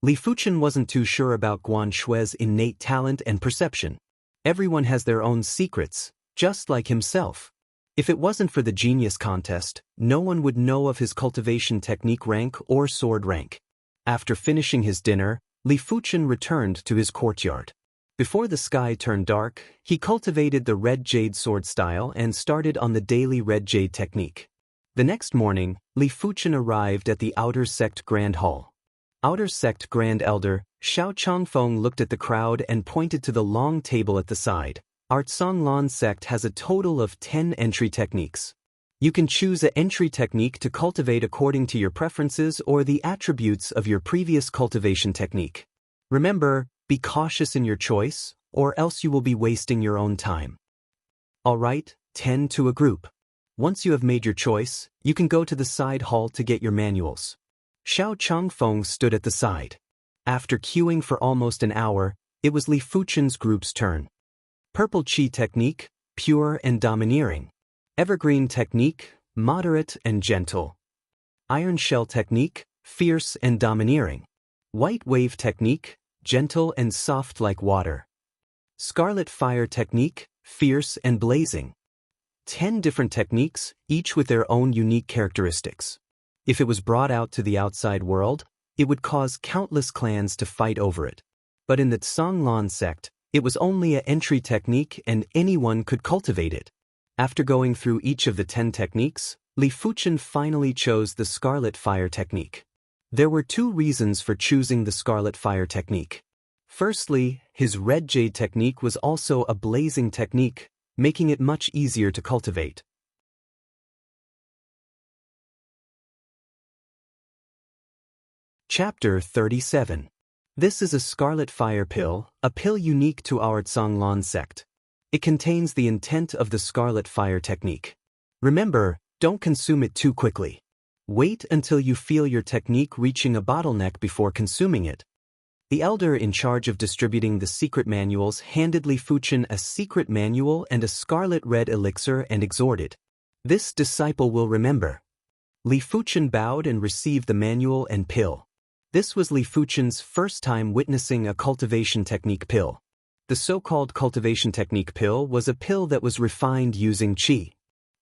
Speaker 1: Li Fuchen wasn't too sure about Guan Shui's innate talent and perception. Everyone has their own secrets, just like himself. If it wasn't for the genius contest, no one would know of his cultivation technique rank or sword rank. After finishing his dinner, Li Fuchen returned to his courtyard. Before the sky turned dark, he cultivated the red jade sword style and started on the daily red jade technique. The next morning, Li Fuchen arrived at the Outer Sect Grand Hall. Outer Sect Grand Elder, Xiao Changfeng looked at the crowd and pointed to the long table at the side. Our Tsanglan sect has a total of 10 entry techniques. You can choose an entry technique to cultivate according to your preferences or the attributes of your previous cultivation technique. Remember, be cautious in your choice, or else you will be wasting your own time. Alright, 10 to a group. Once you have made your choice, you can go to the side hall to get your manuals. Xiao Changfeng stood at the side. After queuing for almost an hour, it was Li Fuchen's group's turn. Purple Qi Technique, pure and domineering. Evergreen Technique, moderate and gentle. Iron Shell Technique, fierce and domineering. White Wave Technique, gentle and soft like water. Scarlet Fire Technique, fierce and blazing. 10 different techniques, each with their own unique characteristics. If it was brought out to the outside world, it would cause countless clans to fight over it. But in the Tsanglan sect, it was only an entry technique and anyone could cultivate it. After going through each of the 10 techniques, Li Fuchen finally chose the Scarlet Fire Technique. There were 2 reasons for choosing the Scarlet Fire Technique. Firstly, his Red Jade Technique was also a blazing technique, making it much easier to cultivate. Chapter 37. This is a Scarlet Fire Pill, a pill unique to our Tsanglan sect. It contains the intent of the Scarlet Fire Technique. Remember, don't consume it too quickly. Wait until you feel your technique reaching a bottleneck before consuming it. The elder in charge of distributing the secret manuals handed Li Fuchen a secret manual and a scarlet red elixir and exhorted, "This disciple will remember." Li Fuchen bowed and received the manual and pill. This was Li Fuchen's first time witnessing a cultivation technique pill. The so-called cultivation technique pill was a pill that was refined using qi.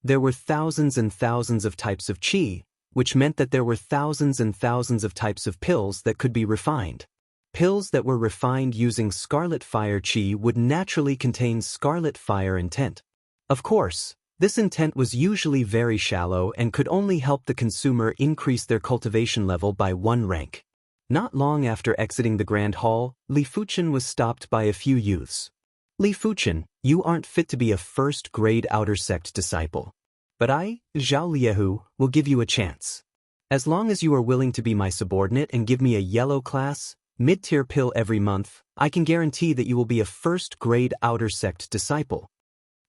Speaker 1: There were thousands and thousands of types of qi, which meant that there were thousands and thousands of types of pills that could be refined. Pills that were refined using Scarlet Fire Qi would naturally contain Scarlet Fire intent. Of course, this intent was usually very shallow and could only help the consumer increase their cultivation level by 1 rank. Not long after exiting the Grand Hall, Li Fuchen was stopped by a few youths. "Li Fuchen, you aren't fit to be a first-grade Outer Sect disciple. But I, Zhao Liehu, will give you a chance. As long as you are willing to be my subordinate and give me a yellow class, mid-tier pill every month, I can guarantee that you will be a first-grade Outer Sect disciple."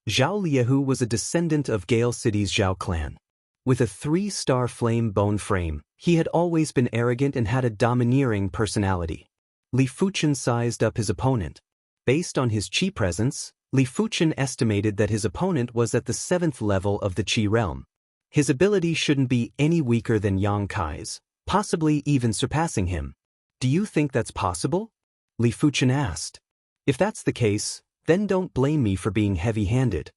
Speaker 1: Zhao Liehu was a descendant of Gale City's Zhao clan. With a 3-star flame bone frame, he had always been arrogant and had a domineering personality. Li Fuchen sized up his opponent. Based on his qi presence, Li Fuchen estimated that his opponent was at the 7th level of the qi realm. His ability shouldn't be any weaker than Yang Kai's, possibly even surpassing him. "Do you think that's possible?" Li Fuchen asked. "If that's the case, then don't blame me for being heavy-handed."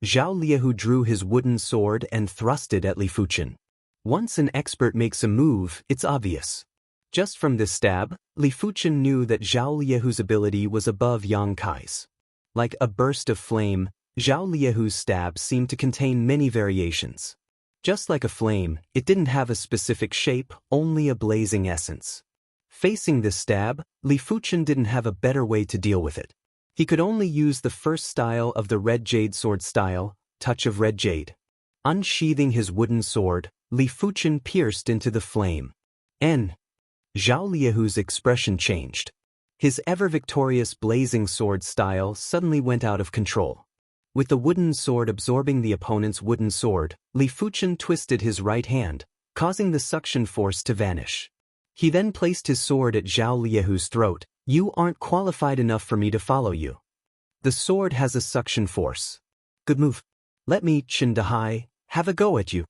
Speaker 1: Zhao Liehu drew his wooden sword and thrust it at Li Fuchen. Once an expert makes a move, it's obvious. Just from this stab, Li Fuchen knew that Zhao Liehu's ability was above Yang Kai's. Like a burst of flame, Zhao Liehu's stab seemed to contain many variations. Just like a flame, it didn't have a specific shape, only a blazing essence. Facing this stab, Li Fuchen didn't have a better way to deal with it. He could only use the first style of the Red Jade sword style, Touch of Red Jade. Unsheathing his wooden sword, Li Fuchen pierced into the flame. Zhao Liehu's expression changed. His ever-victorious blazing sword style suddenly went out of control. With the wooden sword absorbing the opponent's wooden sword, Li Fuchen twisted his right hand, causing the suction force to vanish. He then placed his sword at Zhao Liehu's throat. "You aren't qualified enough for me to follow you. The sword has a suction force. Good move. Let me, Chen Dahai, have a go at you."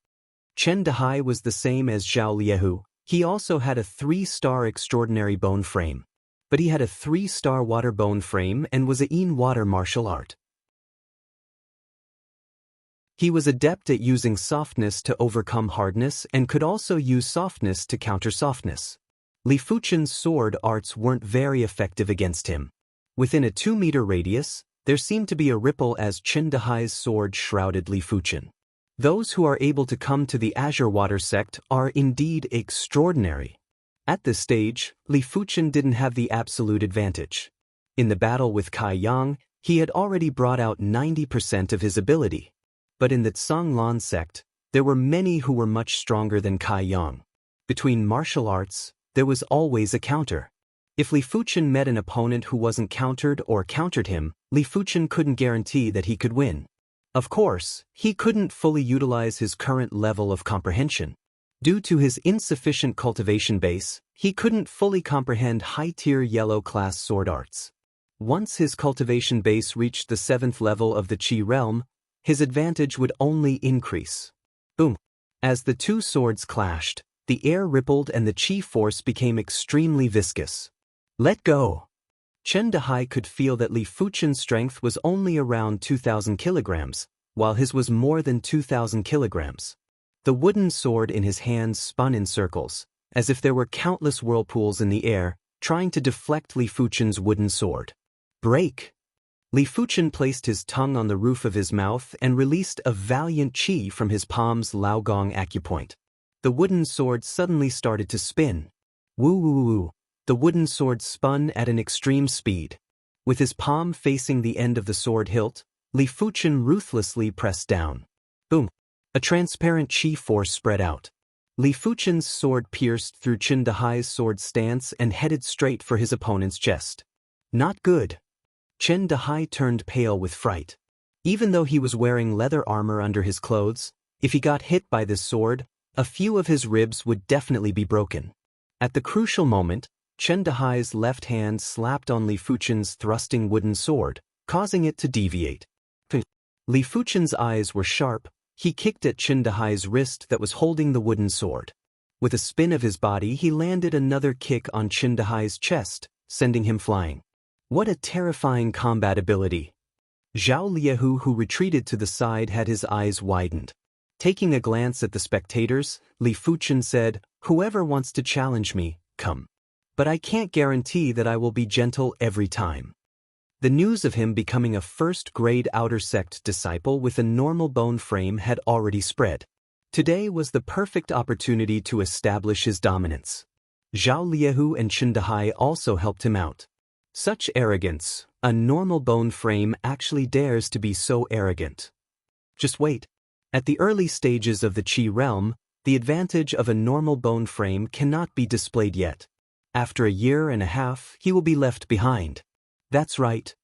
Speaker 1: Chen Dahai was the same as Zhao Liehu. He also had a 3-star extraordinary bone frame. But he had a 3-star water bone frame and was a in-water martial art. He was adept at using softness to overcome hardness and could also use softness to counter softness. Li Fuchen's sword arts weren't very effective against him. Within a 2-meter radius, there seemed to be a ripple as Chen Dahai's sword shrouded Li Fuchen. Those who are able to come to the Azure Water sect are indeed extraordinary. At this stage, Li Fuchen didn't have the absolute advantage. In the battle with Kai Yang, he had already brought out 90% of his ability. But in the Tsang Lan sect, there were many who were much stronger than Kai Yang. Between martial arts, there was always a counter. If Li Fuchen met an opponent who wasn't countered or countered him, Li Fuchen couldn't guarantee that he could win. Of course, he couldn't fully utilize his current level of comprehension. Due to his insufficient cultivation base, he couldn't fully comprehend high-tier yellow-class sword arts. Once his cultivation base reached the 7th level of the Qi realm, his advantage would only increase. Boom! As the two swords clashed, the air rippled and the Qi force became extremely viscous. Let go! Chen Dehai could feel that Li Fuchen's strength was only around 2,000 kilograms, while his was more than 2,000 kilograms. The wooden sword in his hands spun in circles, as if there were countless whirlpools in the air, trying to deflect Li Fuchen's wooden sword. Break! Li Fuchen placed his tongue on the roof of his mouth and released a valiant qi from his palm's Laogong acupoint. The wooden sword suddenly started to spin. Woo woo woo! The wooden sword spun at an extreme speed. With his palm facing the end of the sword hilt, Li Fuchen ruthlessly pressed down. Boom! A transparent qi force spread out. Li Fuchen's sword pierced through Chen Dehai's sword stance and headed straight for his opponent's chest. Not good. Chen Dehai turned pale with fright. Even though he was wearing leather armor under his clothes, if he got hit by this sword, a few of his ribs would definitely be broken. At the crucial moment, Chen Dehai's left hand slapped on Li Fuchen's thrusting wooden sword, causing it to deviate. Li Fuchen's eyes were sharp. He kicked at Chen Dehai's wrist that was holding the wooden sword. With a spin of his body, he landed another kick on Chen Dehai's chest, sending him flying. What a terrifying combat ability! Zhao Liehu, who retreated to the side, had his eyes widened. Taking a glance at the spectators, Li Fuchen said, "Whoever wants to challenge me, come. But I can't guarantee that I will be gentle every time." The news of him becoming a first-grade outer sect disciple with a normal bone frame had already spread. Today was the perfect opportunity to establish his dominance. Zhao Liehu and Chen Dehai also helped him out. Such arrogance! A normal bone frame actually dares to be so arrogant. Just wait. At the early stages of the Qi realm, the advantage of a normal bone frame cannot be displayed yet. After a year and a half, he will be left behind. That's right.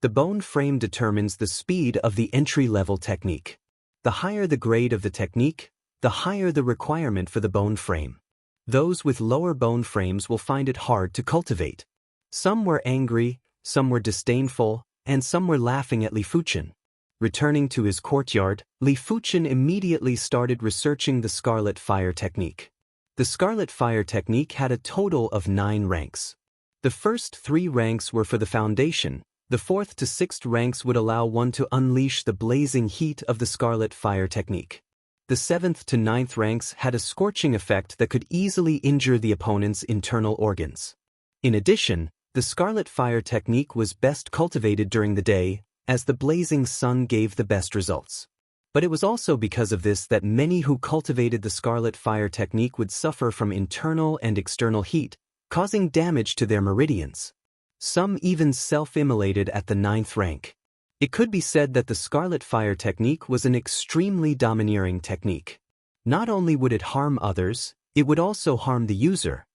Speaker 1: The bone frame determines the speed of the entry-level technique. The higher the grade of the technique, the higher the requirement for the bone frame. Those with lower bone frames will find it hard to cultivate. Some were angry, some were disdainful, and some were laughing at Li Fuchen. Returning to his courtyard, Li Fuchen immediately started researching the Scarlet Fire technique. The Scarlet Fire technique had a total of 9 ranks. The first 3 ranks were for the foundation. The 4th to 6th ranks would allow one to unleash the blazing heat of the Scarlet Fire technique. The 7th to 9th ranks had a scorching effect that could easily injure the opponent's internal organs. In addition, the Scarlet Fire technique was best cultivated during the day, as the blazing sun gave the best results. But it was also because of this that many who cultivated the Scarlet Fire technique would suffer from internal and external heat, causing damage to their meridians. Some even self-immolated at the 9th rank. It could be said that the Scarlet Fire technique was an extremely domineering technique. Not only would it harm others, it would also harm the user.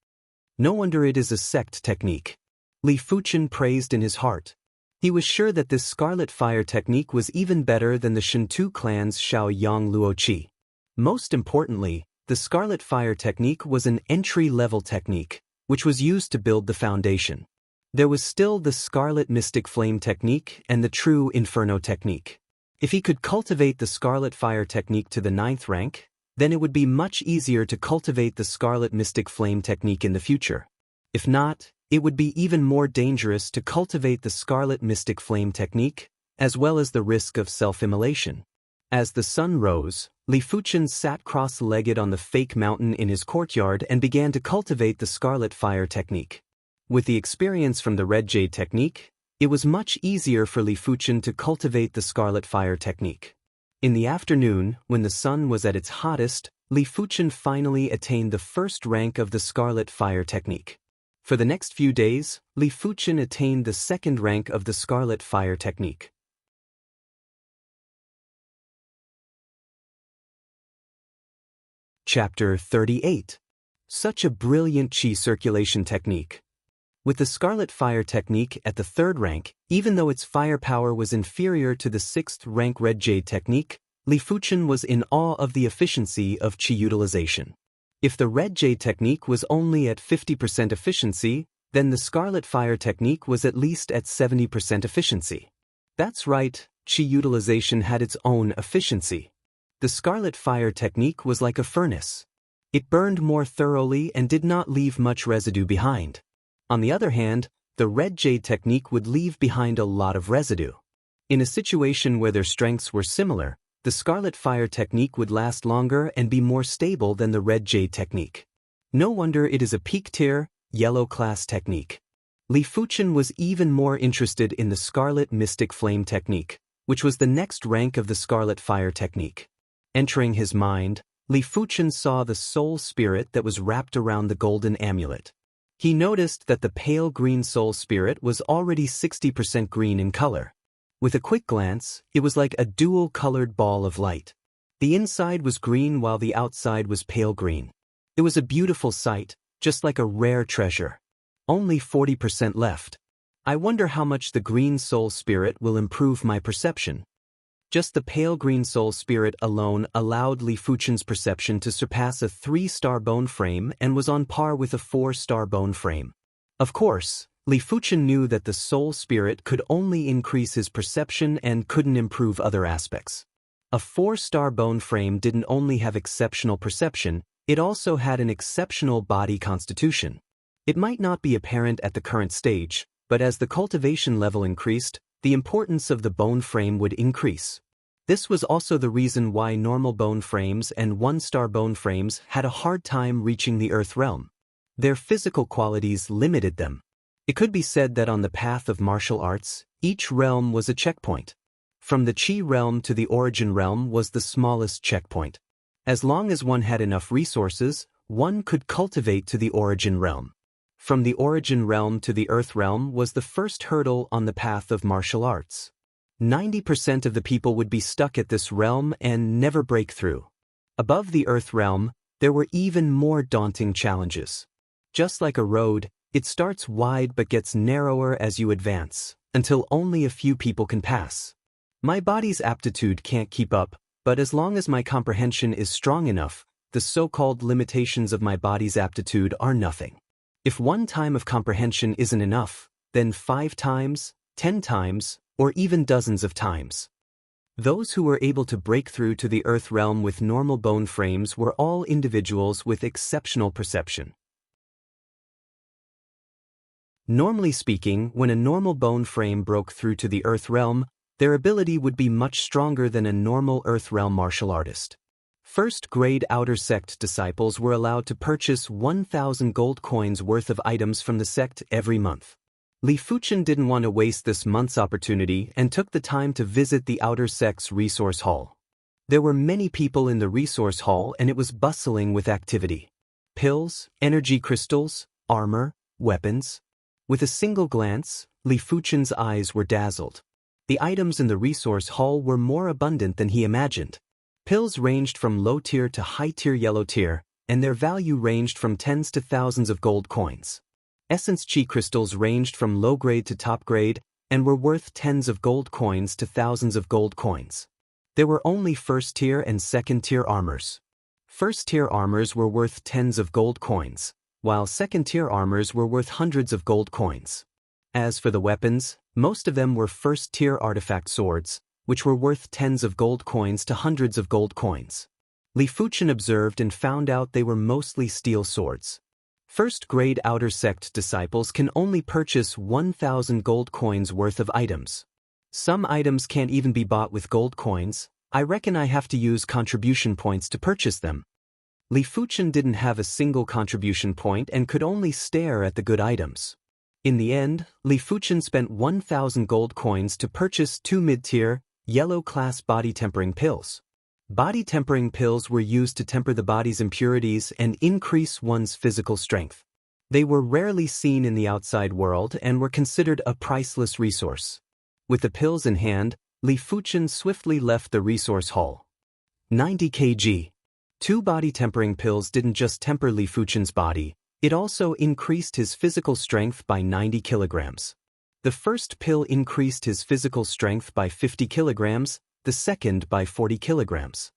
Speaker 1: No wonder it is a sect technique. Li Fuchen praised in his heart. He was sure that this Scarlet Fire technique was even better than the Shintu clan's Xiao Yang Luo Qi. Most importantly, the Scarlet Fire technique was an entry-level technique, which was used to build the foundation. There was still the Scarlet Mystic Flame technique and the True Inferno technique. If he could cultivate the Scarlet Fire technique to the 9th rank, then it would be much easier to cultivate the Scarlet Mystic Flame technique in the future. If not, it would be even more dangerous to cultivate the Scarlet Mystic Flame technique, as well as the risk of self-immolation. As the sun rose, Li Fuchen sat cross-legged on the fake mountain in his courtyard and began to cultivate the Scarlet Fire technique. With the experience from the Red Jade technique, It was much easier for Li Fuchen to cultivate the Scarlet Fire technique. In the afternoon, when the sun was at its hottest, Li Fuchen finally attained the first rank of the Scarlet Fire technique. For the next few days, Li Fuchen attained the second rank of the Scarlet Fire technique. Chapter 38. Such a brilliant qi circulation technique. With the Scarlet Fire technique at the third rank, even though its firepower was inferior to the sixth rank Red Jade technique, Li Fuchen was in awe of the efficiency of qi utilization. If the Red Jade technique was only at 50% efficiency, then the Scarlet Fire technique was at least at 70% efficiency. That's right, qi utilization had its own efficiency. The Scarlet Fire technique was like a furnace. It burned more thoroughly and did not leave much residue behind. On the other hand, the Red Jade technique would leave behind a lot of residue. In a situation where their strengths were similar, the Scarlet Fire technique would last longer and be more stable than the Red Jade technique. No wonder it is a peak tier, yellow class technique. Li Fuchen was even more interested in the Scarlet Mystic Flame technique, which was the next rank of the Scarlet Fire technique. Entering his mind, Li Fuchen saw the soul spirit that was wrapped around the golden amulet. He noticed that the pale green soul spirit was already 60% green in color. With a quick glance, it was like a dual-colored ball of light. The inside was green while the outside was pale green. It was a beautiful sight, just like a rare treasure. Only 40% left. I wonder how much the green soul spirit will improve my perception. Just the pale green soul spirit alone allowed Li Fuchen's perception to surpass a 3-star bone frame and was on par with a 4-star bone frame. Of course, Li Fuchen knew that the soul spirit could only increase his perception and couldn't improve other aspects. A 4-star bone frame didn't only have exceptional perception, it also had an exceptional body constitution. It might not be apparent at the current stage, but as the cultivation level increased, the importance of the bone frame would increase. This was also the reason why normal bone frames and 1-star bone frames had a hard time reaching the Earth realm. Their physical qualities limited them. It could be said that on the path of martial arts, each realm was a checkpoint. From the Qi realm to the Origin realm was the smallest checkpoint. As long as one had enough resources, one could cultivate to the Origin realm. From the Origin realm to the Earth realm was the first hurdle on the path of martial arts. 90% of the people would be stuck at this realm and never break through. Above the Earth realm, there were even more daunting challenges. Just like a road, it starts wide but gets narrower as you advance, until only a few people can pass. My body's aptitude can't keep up, but as long as my comprehension is strong enough, the so-called limitations of my body's aptitude are nothing. If 1 time of comprehension isn't enough, then 5 times, 10 times, or even dozens of times. Those who were able to break through to the Earth realm with normal bone frames were all individuals with exceptional perception. Normally speaking, when a normal bone frame broke through to the Earth realm, their ability would be much stronger than a normal Earth realm martial artist. First-grade outer sect disciples were allowed to purchase 1,000 gold coins worth of items from the sect every month. Li Fuchen didn't want to waste this month's opportunity and took the time to visit the outer sect's resource hall. There were many people in the resource hall and it was bustling with activity. Pills, energy crystals, armor, weapons. With a single glance, Li Fuchen's eyes were dazzled. The items in the resource hall were more abundant than he imagined. Pills ranged from low-tier to high-tier yellow tier, and their value ranged from tens to thousands of gold coins. Essence Qi crystals ranged from low-grade to top-grade, and were worth tens of gold coins to thousands of gold coins. There were only first-tier and second-tier armors. First-tier armors were worth tens of gold coins, while second-tier armors were worth hundreds of gold coins. As for the weapons, most of them were first-tier artifact swords, which were worth tens of gold coins to hundreds of gold coins. Li Fuchen observed and found out they were mostly steel swords. First-grade outer sect disciples can only purchase 1,000 gold coins worth of items. Some items can't even be bought with gold coins. I reckon I have to use contribution points to purchase them. Li Fuchen didn't have a single contribution point and could only stare at the good items. In the end, Li Fuchen spent 1,000 gold coins to purchase 2 mid-tier, yellow-class body-tempering pills. Body-tempering pills were used to temper the body's impurities and increase one's physical strength. They were rarely seen in the outside world and were considered a priceless resource. With the pills in hand, Li Fuchen swiftly left the resource hall. 90 kg. 2 body-tempering pills didn't just temper Li Fuchen's body, it also increased his physical strength by 90 kilograms. The first pill increased his physical strength by 50 kilograms, the second by 40 kilograms.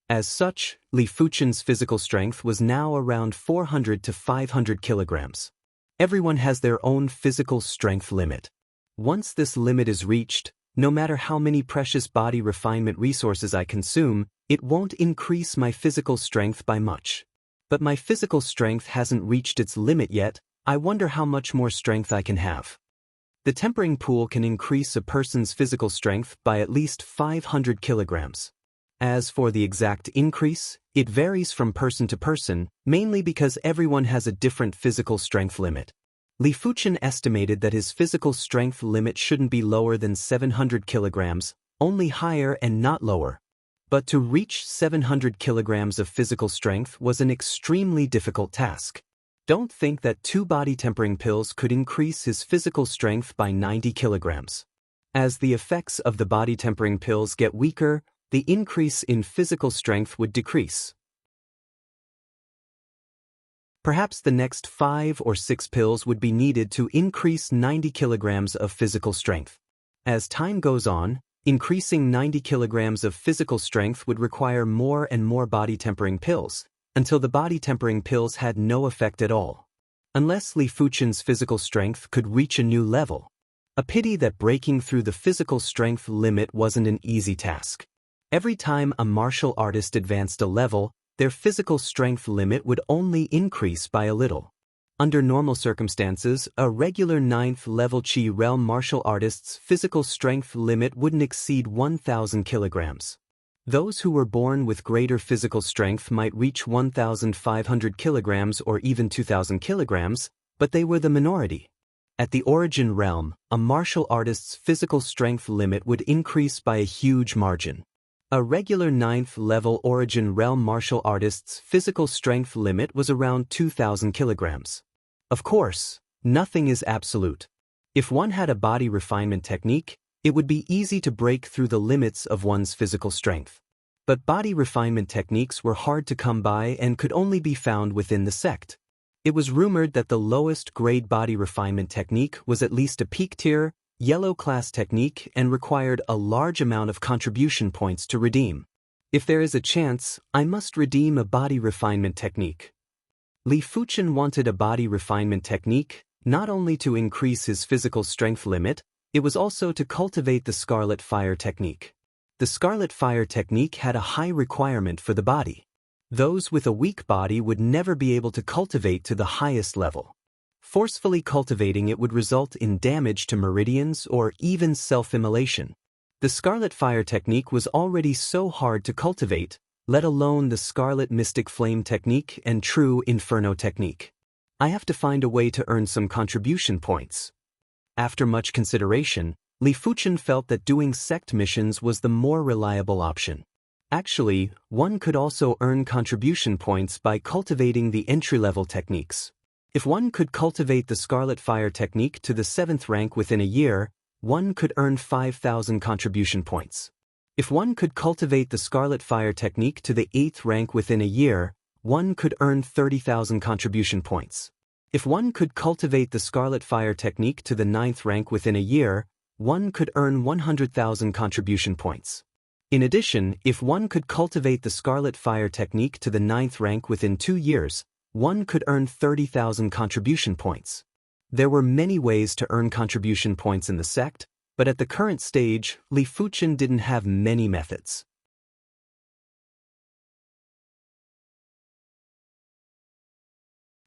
Speaker 1: As such, Li Fuchen's physical strength was now around 400 to 500 kilograms. Everyone has their own physical strength limit. Once this limit is reached, no matter how many precious body refinement resources I consume, it won't increase my physical strength by much. But my physical strength hasn't reached its limit yet, I wonder how much more strength I can have. The tempering pool can increase a person's physical strength by at least 500 kilograms. As for the exact increase, it varies from person to person, mainly because everyone has a different physical strength limit. Li Fuchen estimated that his physical strength limit shouldn't be lower than 700 kilograms, only higher and not lower. But to reach 700 kilograms of physical strength was an extremely difficult task. Don't think that 2 body-tempering pills could increase his physical strength by 90 kilograms. As the effects of the body-tempering pills get weaker, the increase in physical strength would decrease. Perhaps the next 5 or 6 pills would be needed to increase 90 kilograms of physical strength. As time goes on, increasing 90 kilograms of physical strength would require more and more body-tempering pills, until the body-tempering pills had no effect at all. Unless Li Fuchen's physical strength could reach a new level. A pity that breaking through the physical strength limit wasn't an easy task. Every time a martial artist advanced a level, their physical strength limit would only increase by a little. Under normal circumstances, a regular 9th level Qi realm martial artist's physical strength limit wouldn't exceed 1,000 kilograms. Those who were born with greater physical strength might reach 1,500 kilograms or even 2,000 kilograms, but they were the minority. At the origin realm, a martial artist's physical strength limit would increase by a huge margin. A regular 9th level origin realm martial artist's physical strength limit was around 2,000 kilograms. Of course, nothing is absolute. If one had a body refinement technique, it would be easy to break through the limits of one's physical strength. But body refinement techniques were hard to come by and could only be found within the sect. It was rumored that the lowest grade body refinement technique was at least a peak tier, yellow class technique and required a large amount of contribution points to redeem. If there is a chance, I must redeem a body refinement technique. Li Fuchen wanted a body refinement technique, not only to increase his physical strength limit, it was also to cultivate the Scarlet Fire technique. The Scarlet Fire technique had a high requirement for the body. Those with a weak body would never be able to cultivate to the highest level. Forcefully cultivating it would result in damage to meridians or even self-immolation. The Scarlet Fire technique was already so hard to cultivate, let alone the Scarlet Mystic Flame technique and True Inferno technique. I have to find a way to earn some contribution points. After much consideration, Li Fuchen felt that doing sect missions was the more reliable option. Actually, one could also earn contribution points by cultivating the entry-level techniques. If one could cultivate the Scarlet Fire technique to the 7th rank within a year, one could earn 5,000 contribution points. If one could cultivate the Scarlet Fire technique to the 8th rank within a year, one could earn 30,000 contribution points. If one could cultivate the Scarlet Fire technique to the 9th rank within a year, one could earn 100,000 contribution points. In addition, if one could cultivate the Scarlet Fire technique to the 9th rank within 2 years, one could earn 30,000 contribution points. There were many ways to earn contribution points in the sect, but at the current stage, Li Fuchen didn't have many methods.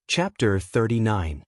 Speaker 1: Chapter 39.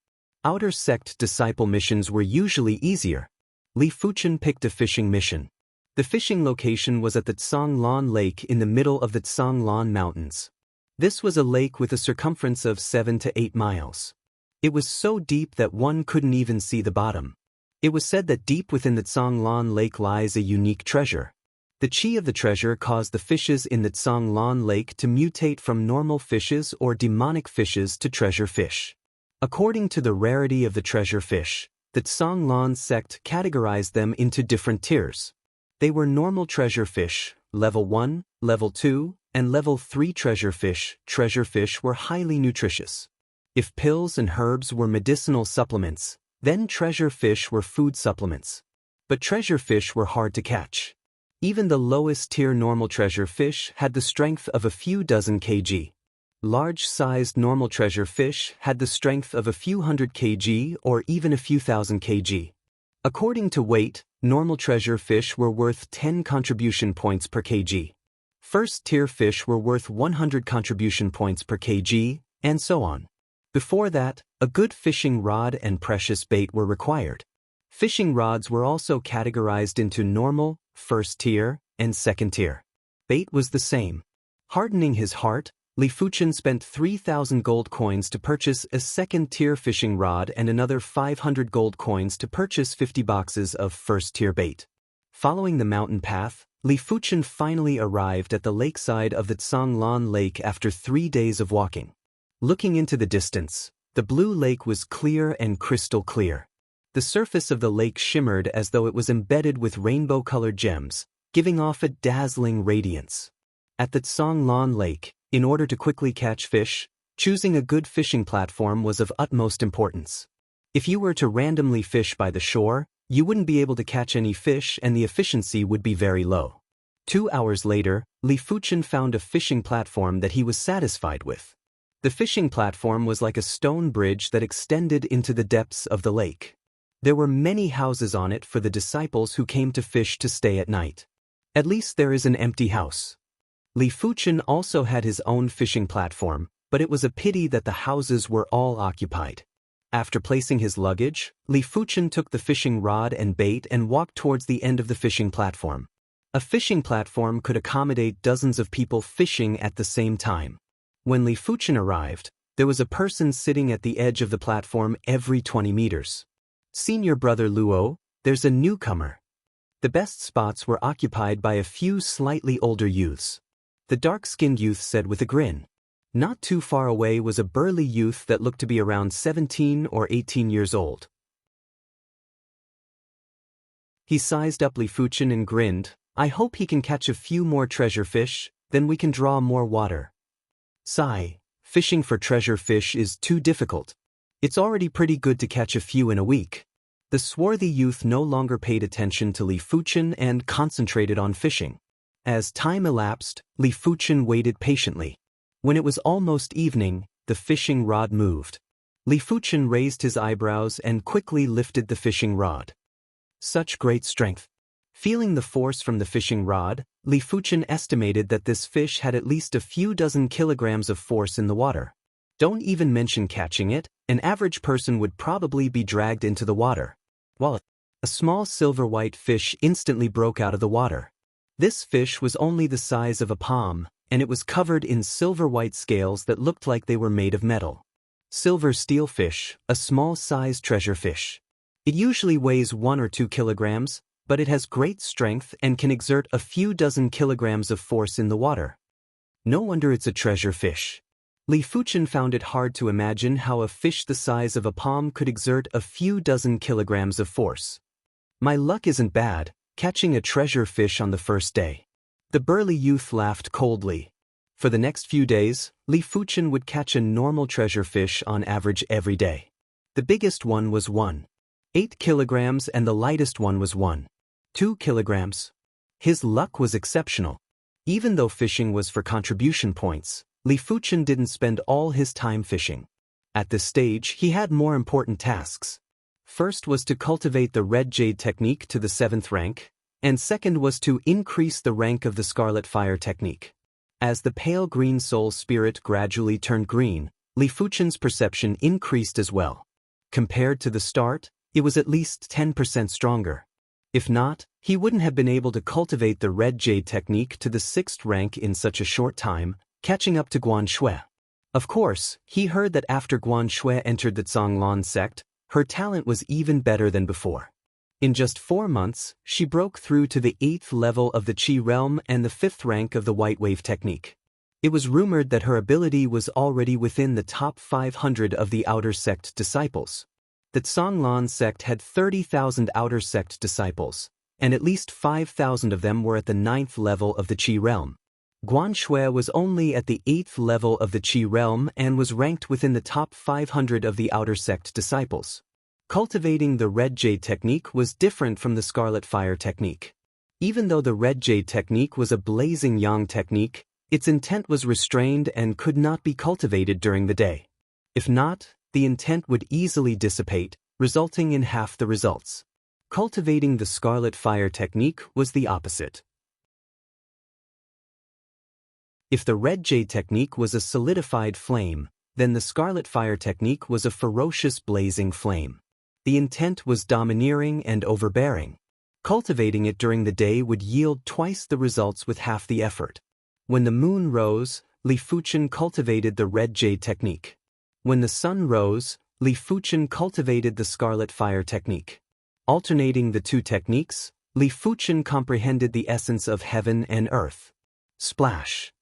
Speaker 1: Outer sect disciple missions were usually easier. Li Fuchen picked a fishing mission. The fishing location was at the Tsanglan Lake in the middle of the Tsanglan Mountains. This was a lake with a circumference of 7 to 8 miles. It was so deep that one couldn't even see the bottom. It was said that deep within the Tsanglan Lake lies a unique treasure. The chi of the treasure caused the fishes in the Tsanglan Lake to mutate from normal fishes or demonic fishes to treasure fish. According to the rarity of the treasure fish, the Tsanglan sect categorized them into different tiers. They were normal treasure fish, level 1, level 2, and level 3 treasure fish. Treasure fish were highly nutritious. If pills and herbs were medicinal supplements, then treasure fish were food supplements. But treasure fish were hard to catch. Even the lowest tier normal treasure fish had the strength of a few dozen kg. Large-sized normal treasure fish had the strength of a few hundred kg or even a few thousand kg. According to weight, normal treasure fish were worth 10 contribution points per kg. First-tier fish were worth 100 contribution points per kg, and so on. Before that, a good fishing rod and precious bait were required. Fishing rods were also categorized into normal, first tier, and second tier. Bait was the same. Hardening his heart, Li Fuchen spent 3,000 gold coins to purchase a second-tier fishing rod and another 500 gold coins to purchase 50 boxes of first-tier bait. Following the mountain path, Li Fuchen finally arrived at the lakeside of the Tsanglan Lake after 3 days of walking. Looking into the distance, the blue lake was clear and crystal clear. The surface of the lake shimmered as though it was embedded with rainbow-colored gems, giving off a dazzling radiance. At the Tsanglan Lake, in order to quickly catch fish, choosing a good fishing platform was of utmost importance. If you were to randomly fish by the shore, you wouldn't be able to catch any fish and the efficiency would be very low. 2 hours later, Li Fuchen found a fishing platform that he was satisfied with. The fishing platform was like a stone bridge that extended into the depths of the lake. There were many houses on it for the disciples who came to fish to stay at night. At least there is an empty house. Li Fuchen also had his own fishing platform, but it was a pity that the houses were all occupied. After placing his luggage, Li Fuchen took the fishing rod and bait and walked towards the end of the fishing platform. A fishing platform could accommodate dozens of people fishing at the same time. When Li Fuchen arrived, there was a person sitting at the edge of the platform every 20 meters. Senior brother Luo, there's a newcomer. The best spots were occupied by a few slightly older youths. The dark-skinned youth said with a grin. Not too far away was a burly youth that looked to be around 17 or 18 years old. He sized up Li Fuchen and grinned. I hope he can catch a few more treasure fish, then we can draw more water. Sigh, fishing for treasure fish is too difficult. It's already pretty good to catch a few in a week. The swarthy youth no longer paid attention to Li Fuchen and concentrated on fishing. As time elapsed, Li Fuchen waited patiently. When it was almost evening, the fishing rod moved. Li Fuchen raised his eyebrows and quickly lifted the fishing rod. Such great strength. Feeling the force from the fishing rod, Li Fuchen estimated that this fish had at least a few dozen kilograms of force in the water. Don't even mention catching it, an average person would probably be dragged into the water. While a small silver-white fish instantly broke out of the water. This fish was only the size of a palm, and it was covered in silver-white scales that looked like they were made of metal. Silver steelfish, a small-sized treasure fish. It usually weighs 1 or 2 kilograms, but it has great strength and can exert a few dozen kilograms of force in the water. No wonder it's a treasure fish. Li Fuchen found it hard to imagine how a fish the size of a palm could exert a few dozen kilograms of force. My luck isn't bad, catching a treasure fish on the first day. The burly youth laughed coldly. For the next few days, Li Fuchen would catch a normal treasure fish on average every day. The biggest one was 1.8 kilograms and the lightest one was 1.2 kilograms. His luck was exceptional. Even though fishing was for contribution points, Li Fuchen didn't spend all his time fishing. At this stage, he had more important tasks. First was to cultivate the red jade technique to the 7th rank, and second was to increase the rank of the scarlet fire technique. As the pale green soul spirit gradually turned green, Li Fuchen's perception increased as well. Compared to the start, it was at least 10% stronger. If not, he wouldn't have been able to cultivate the red jade technique to the 6th rank in such a short time, catching up to Guan Shui. Of course, he heard that after Guan Shui entered the Zhonglan sect, her talent was even better than before. In just 4 months, she broke through to the 8th level of the Qi realm and the 5th rank of the White Wave technique. It was rumored that her ability was already within the top 500 of the Outer Sect disciples. The Zhonglan sect had 30,000 Outer Sect disciples, and at least 5,000 of them were at the 9th level of the Qi realm. Guan Shui was only at the 8th level of the Qi realm and was ranked within the top 500 of the Outer Sect disciples. Cultivating the Red Jade technique was different from the Scarlet Fire technique. Even though the Red Jade technique was a blazing yang technique, its intent was restrained and could not be cultivated during the day. If not, the intent would easily dissipate, resulting in half the results. Cultivating the Scarlet Fire technique was the opposite. If the Red Jade technique was a solidified flame, then the Scarlet Fire technique was a ferocious blazing flame. The intent was domineering and overbearing. Cultivating it during the day would yield twice the results with half the effort. When the moon rose, Li Fuchen cultivated the Red Jade technique. When the sun rose, Li Fuchen cultivated the Scarlet Fire technique. Alternating the two techniques, Li Fuchen comprehended the essence of heaven and earth. Splash!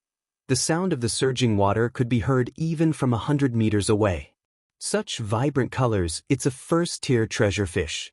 Speaker 1: The sound of the surging water could be heard even from 100 meters away. Such vibrant colors, it's a first-tier treasure fish.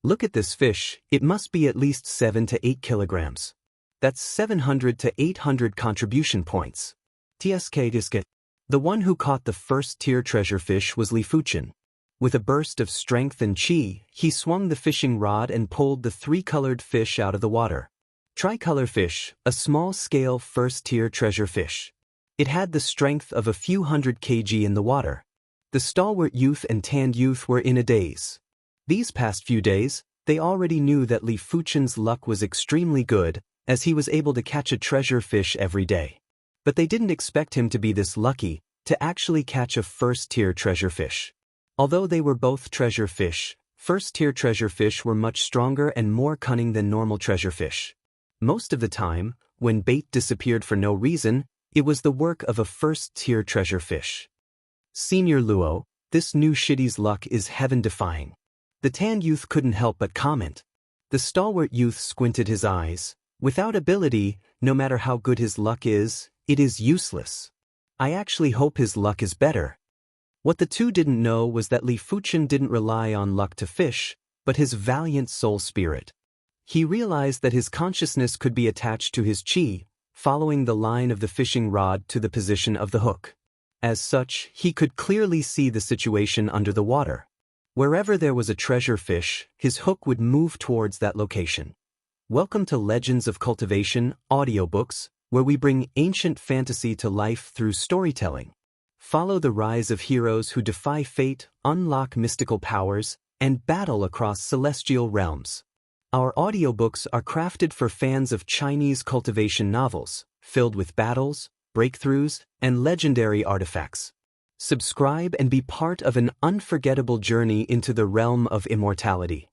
Speaker 1: Look at this fish, it must be at least 7 to 8 kilograms. That's 700 to 800 contribution points. TSK. The one who caught the first-tier treasure fish was Li Fuchen. With a burst of strength and qi, he swung the fishing rod and pulled the 3-colored fish out of the water. Tricolor fish, a small-scale first-tier treasure fish. It had the strength of a few hundred kg in the water. The stalwart youth and tanned youth were in a daze. These past few days, they already knew that Li Fuchen's luck was extremely good, as he was able to catch a treasure fish every day. But they didn't expect him to be this lucky, to actually catch a first-tier treasure fish. Although they were both treasure fish, first-tier treasure fish were much stronger and more cunning than normal treasure fish. Most of the time, when bait disappeared for no reason, it was the work of a first-tier treasure fish. Senior Luo, this new shitty's luck is heaven-defying. The tanned youth couldn't help but comment. The stalwart youth squinted his eyes. Without ability, no matter how good his luck is, it is useless. I actually hope his luck is better. What the two didn't know was that Li Fuchen didn't rely on luck to fish, but his valiant soul spirit. He realized that his consciousness could be attached to his qi, following the line of the fishing rod to the position of the hook. As such, he could clearly see the situation under the water. Wherever there was a treasure fish, his hook would move towards that location. Welcome to Legends of Cultivation, audiobooks, where we bring ancient fantasy to life through storytelling. Follow the rise of heroes who defy fate, unlock mystical powers, and battle across celestial realms. Our audiobooks are crafted for fans of Chinese cultivation novels, filled with battles, breakthroughs, and legendary artifacts. Subscribe and be part of an unforgettable journey into the realm of immortality.